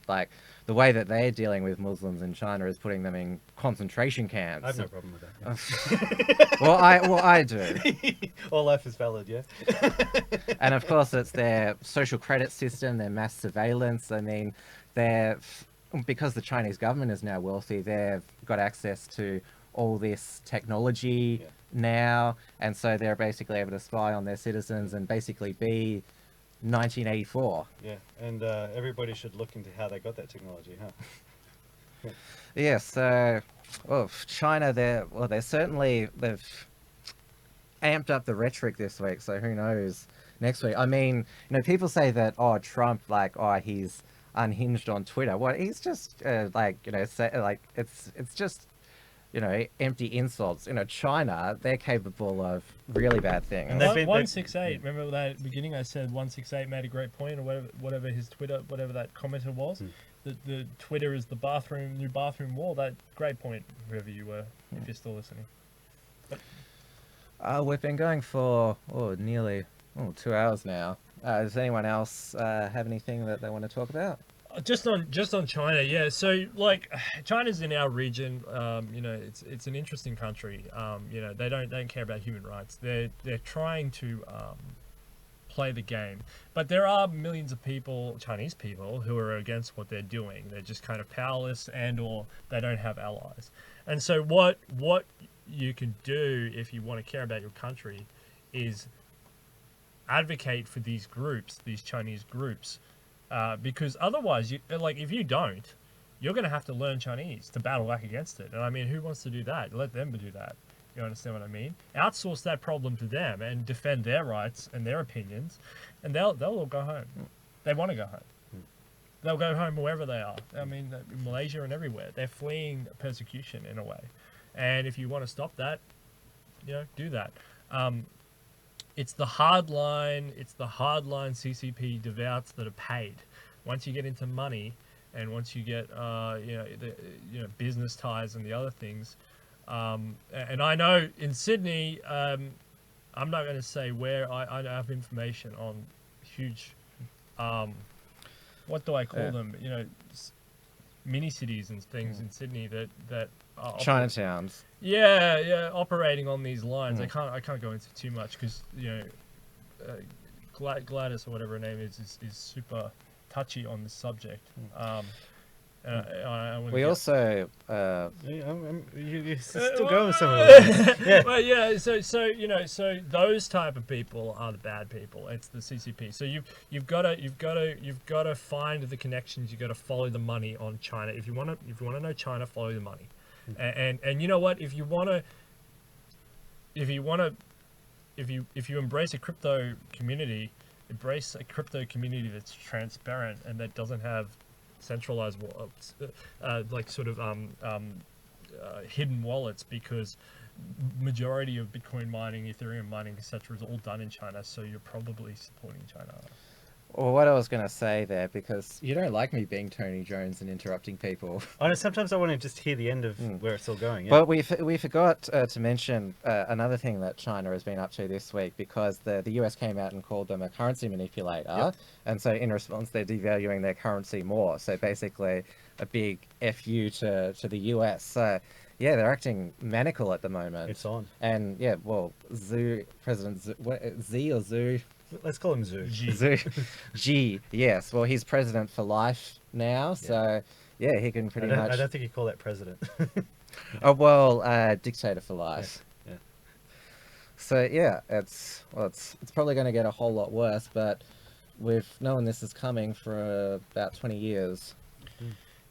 the way that they're dealing with Muslims in China is putting them in concentration camps. I have no problem with that. I do. All life is valid, yeah. And of course, it's their social credit system, their mass surveillance. I mean, because the Chinese government is now wealthy, they've got access to all this technology now, and so they're basically able to spy on their citizens and basically be 1984. Yeah, and everybody should look into how they got that technology, huh? Yeah, so China, they've amped up the rhetoric this week, so who knows next week. I mean, people say that Trump, he's unhinged on Twitter. He's just it's just empty insults. China, they're capable of really bad things. And they've been- 168. Remember that at the beginning? I said 168 made a great point, or whatever his Twitter, whatever that commenter was. The Twitter is the new bathroom wall. That great point, whoever you were, if you're still listening. We've been going for nearly 2 hours now. Does anyone else have anything that they want to talk about? Just on China, yeah. So China's in our region. It's an interesting country. They don't care about human rights. They're trying to play the game, but there are millions of people, Chinese people, who are against what they're doing. They're just kind of powerless, or they don't have allies. And so what you can do if you want to care about your country is advocate for these groups, these Chinese groups. Because otherwise, if you don't, you're going to have to learn Chinese to battle back against it. And I mean, who wants to do that? Let them do that. You understand what I mean? Outsource that problem to them and defend their rights and their opinions, and they'll all go home. They want to go home. They'll go home wherever they are. I mean, in Malaysia and everywhere. They're fleeing persecution in a way. And if you want to stop that, do that. It's the hardline CCP devouts that are paid. Once you get into money, and once you get business ties and the other things, and I know in Sydney, I'm not going to say where. I have information on huge, what do I call them? Mini cities and things in Sydney that are Chinatowns. Yeah, operating on these lines. I can't go into too much because Gladys or whatever her name is super touchy on this subject. We also You're still going somewhere. Yeah. Well, yeah. So those type of people are the bad people. It's the CCP. So you've got to find the connections. You've got to follow the money on China. If you want to know China, follow the money. And you know what? If you embrace a crypto community, embrace a crypto community that's transparent and that doesn't have centralized hidden wallets, because majority of Bitcoin mining, Ethereum mining, etc. is all done in China, so you're probably supporting China. Well, what I was going to say there, because you don't like me being Tony Jones and interrupting people. I know, sometimes I want to just hear the end of where it's all going. Yeah. But we forgot to mention another thing that China has been up to this week, because the US came out and called them a currency manipulator. Yep. And so in response, they're devaluing their currency more. So basically a big FU to the US. So yeah, they're acting maniacal at the moment. It's on. And yeah, well, President Z or Zhu? Let's call him Zoo. G, yes. Well, he's president for life now, so yeah, he can pretty much. I don't think you call that president. Oh well, dictator for life. Yeah. So yeah, it's probably going to get a whole lot worse, but we've known this is coming for about 20 years.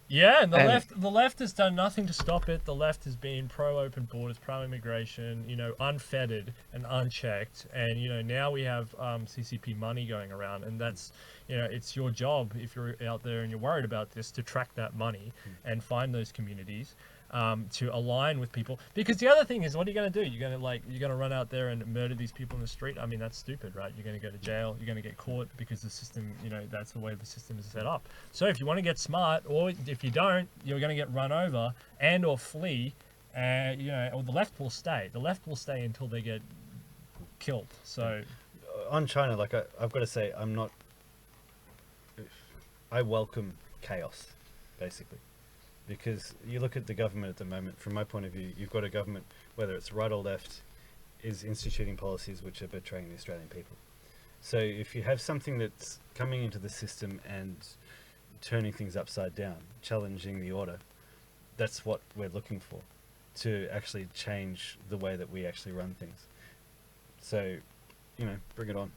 Yeah, and the left has done nothing to stop it. The left has been pro open borders, pro immigration, unfettered and unchecked. And now we have CCP money going around, and that's it's your job, if you're out there and you're worried about this, to track that money and find those communities, to align with people. Because the other thing is, what are you going to do? You're going to run out there and murder these people in the street? I mean, that's stupid, right? You're going to go to jail. You're going to get caught because the system, that's the way the system is set up. So if you want to get smart, or if you don't, you're going to get run over and or flee. Or the left will stay. The left will stay until they get killed. So On China, I've got to say, I welcome chaos, basically. Because you look at the government at the moment, from my point of view, you've got a government, whether it's right or left, is instituting policies which are betraying the Australian people. So if you have something that's coming into the system and turning things upside down, challenging the order, that's what we're looking for, to actually change the way that we actually run things. So, bring it on.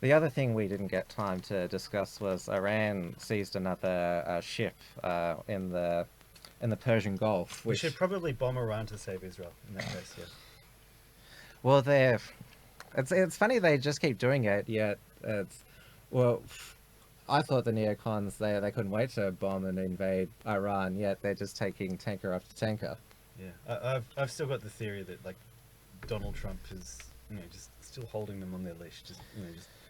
The other thing we didn't get time to discuss was Iran seized another ship in the Persian Gulf. We should probably bomb Iran to save Israel in that case, yeah. Well, it's funny they just keep doing it, yet I thought the neocons, they couldn't wait to bomb and invade Iran, yet they're just taking tanker after tanker. Yeah, I've still got the theory that Donald Trump is just still holding them on their leash, just.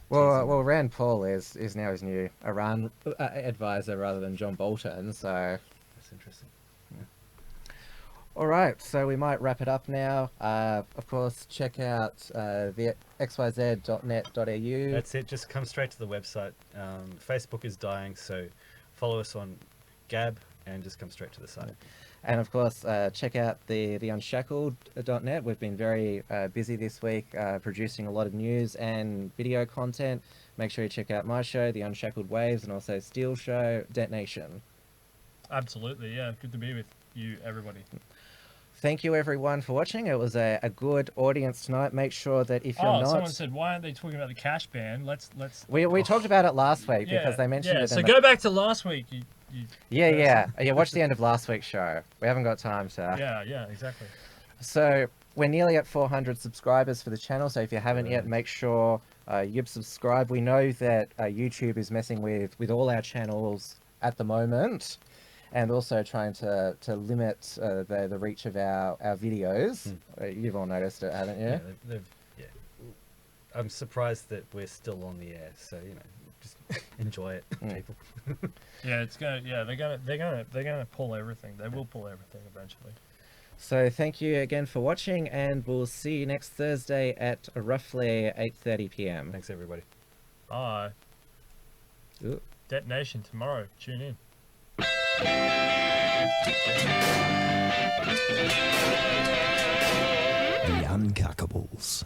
Well, Rand Paul is now his new Iran advisor rather than John Bolton, so... That's interesting. Yeah. All right, so we might wrap it up now. Of course, check out the xyz.net.au. That's it, just come straight to the website. Facebook is dying, so follow us on Gab and just come straight to the site. And of course, check out the Unshackled.net. We've been very busy this week, producing a lot of news and video content. Make sure you check out my show, The Unshackled Waves, and also Steel Show, Detonation. Absolutely, yeah. Good to be with you, everybody. Thank you, everyone, for watching. It was a good audience tonight. Make sure that if you're not... someone said, why aren't they talking about the cash ban? Let's... We talked about it last week because they mentioned it. So go back to last week. Yeah. Watch the end of last week's show. We haven't got time to... Yeah, exactly. So we're nearly at 400 subscribers for the channel. So if you haven't yet, make sure you subscribe. We know that YouTube is messing with all our channels at the moment. and also trying to limit the reach of our videos. You've all noticed it, haven't you? Yeah, yeah. I'm surprised that we're still on the air, so just enjoy it, people. Yeah, they're gonna pull everything. They will pull everything eventually. So thank you again for watching, and we'll see you next Thursday at roughly 8:30 p.m. Thanks, everybody. Bye. Ooh. Detonation tomorrow. Tune in. The Unshackables.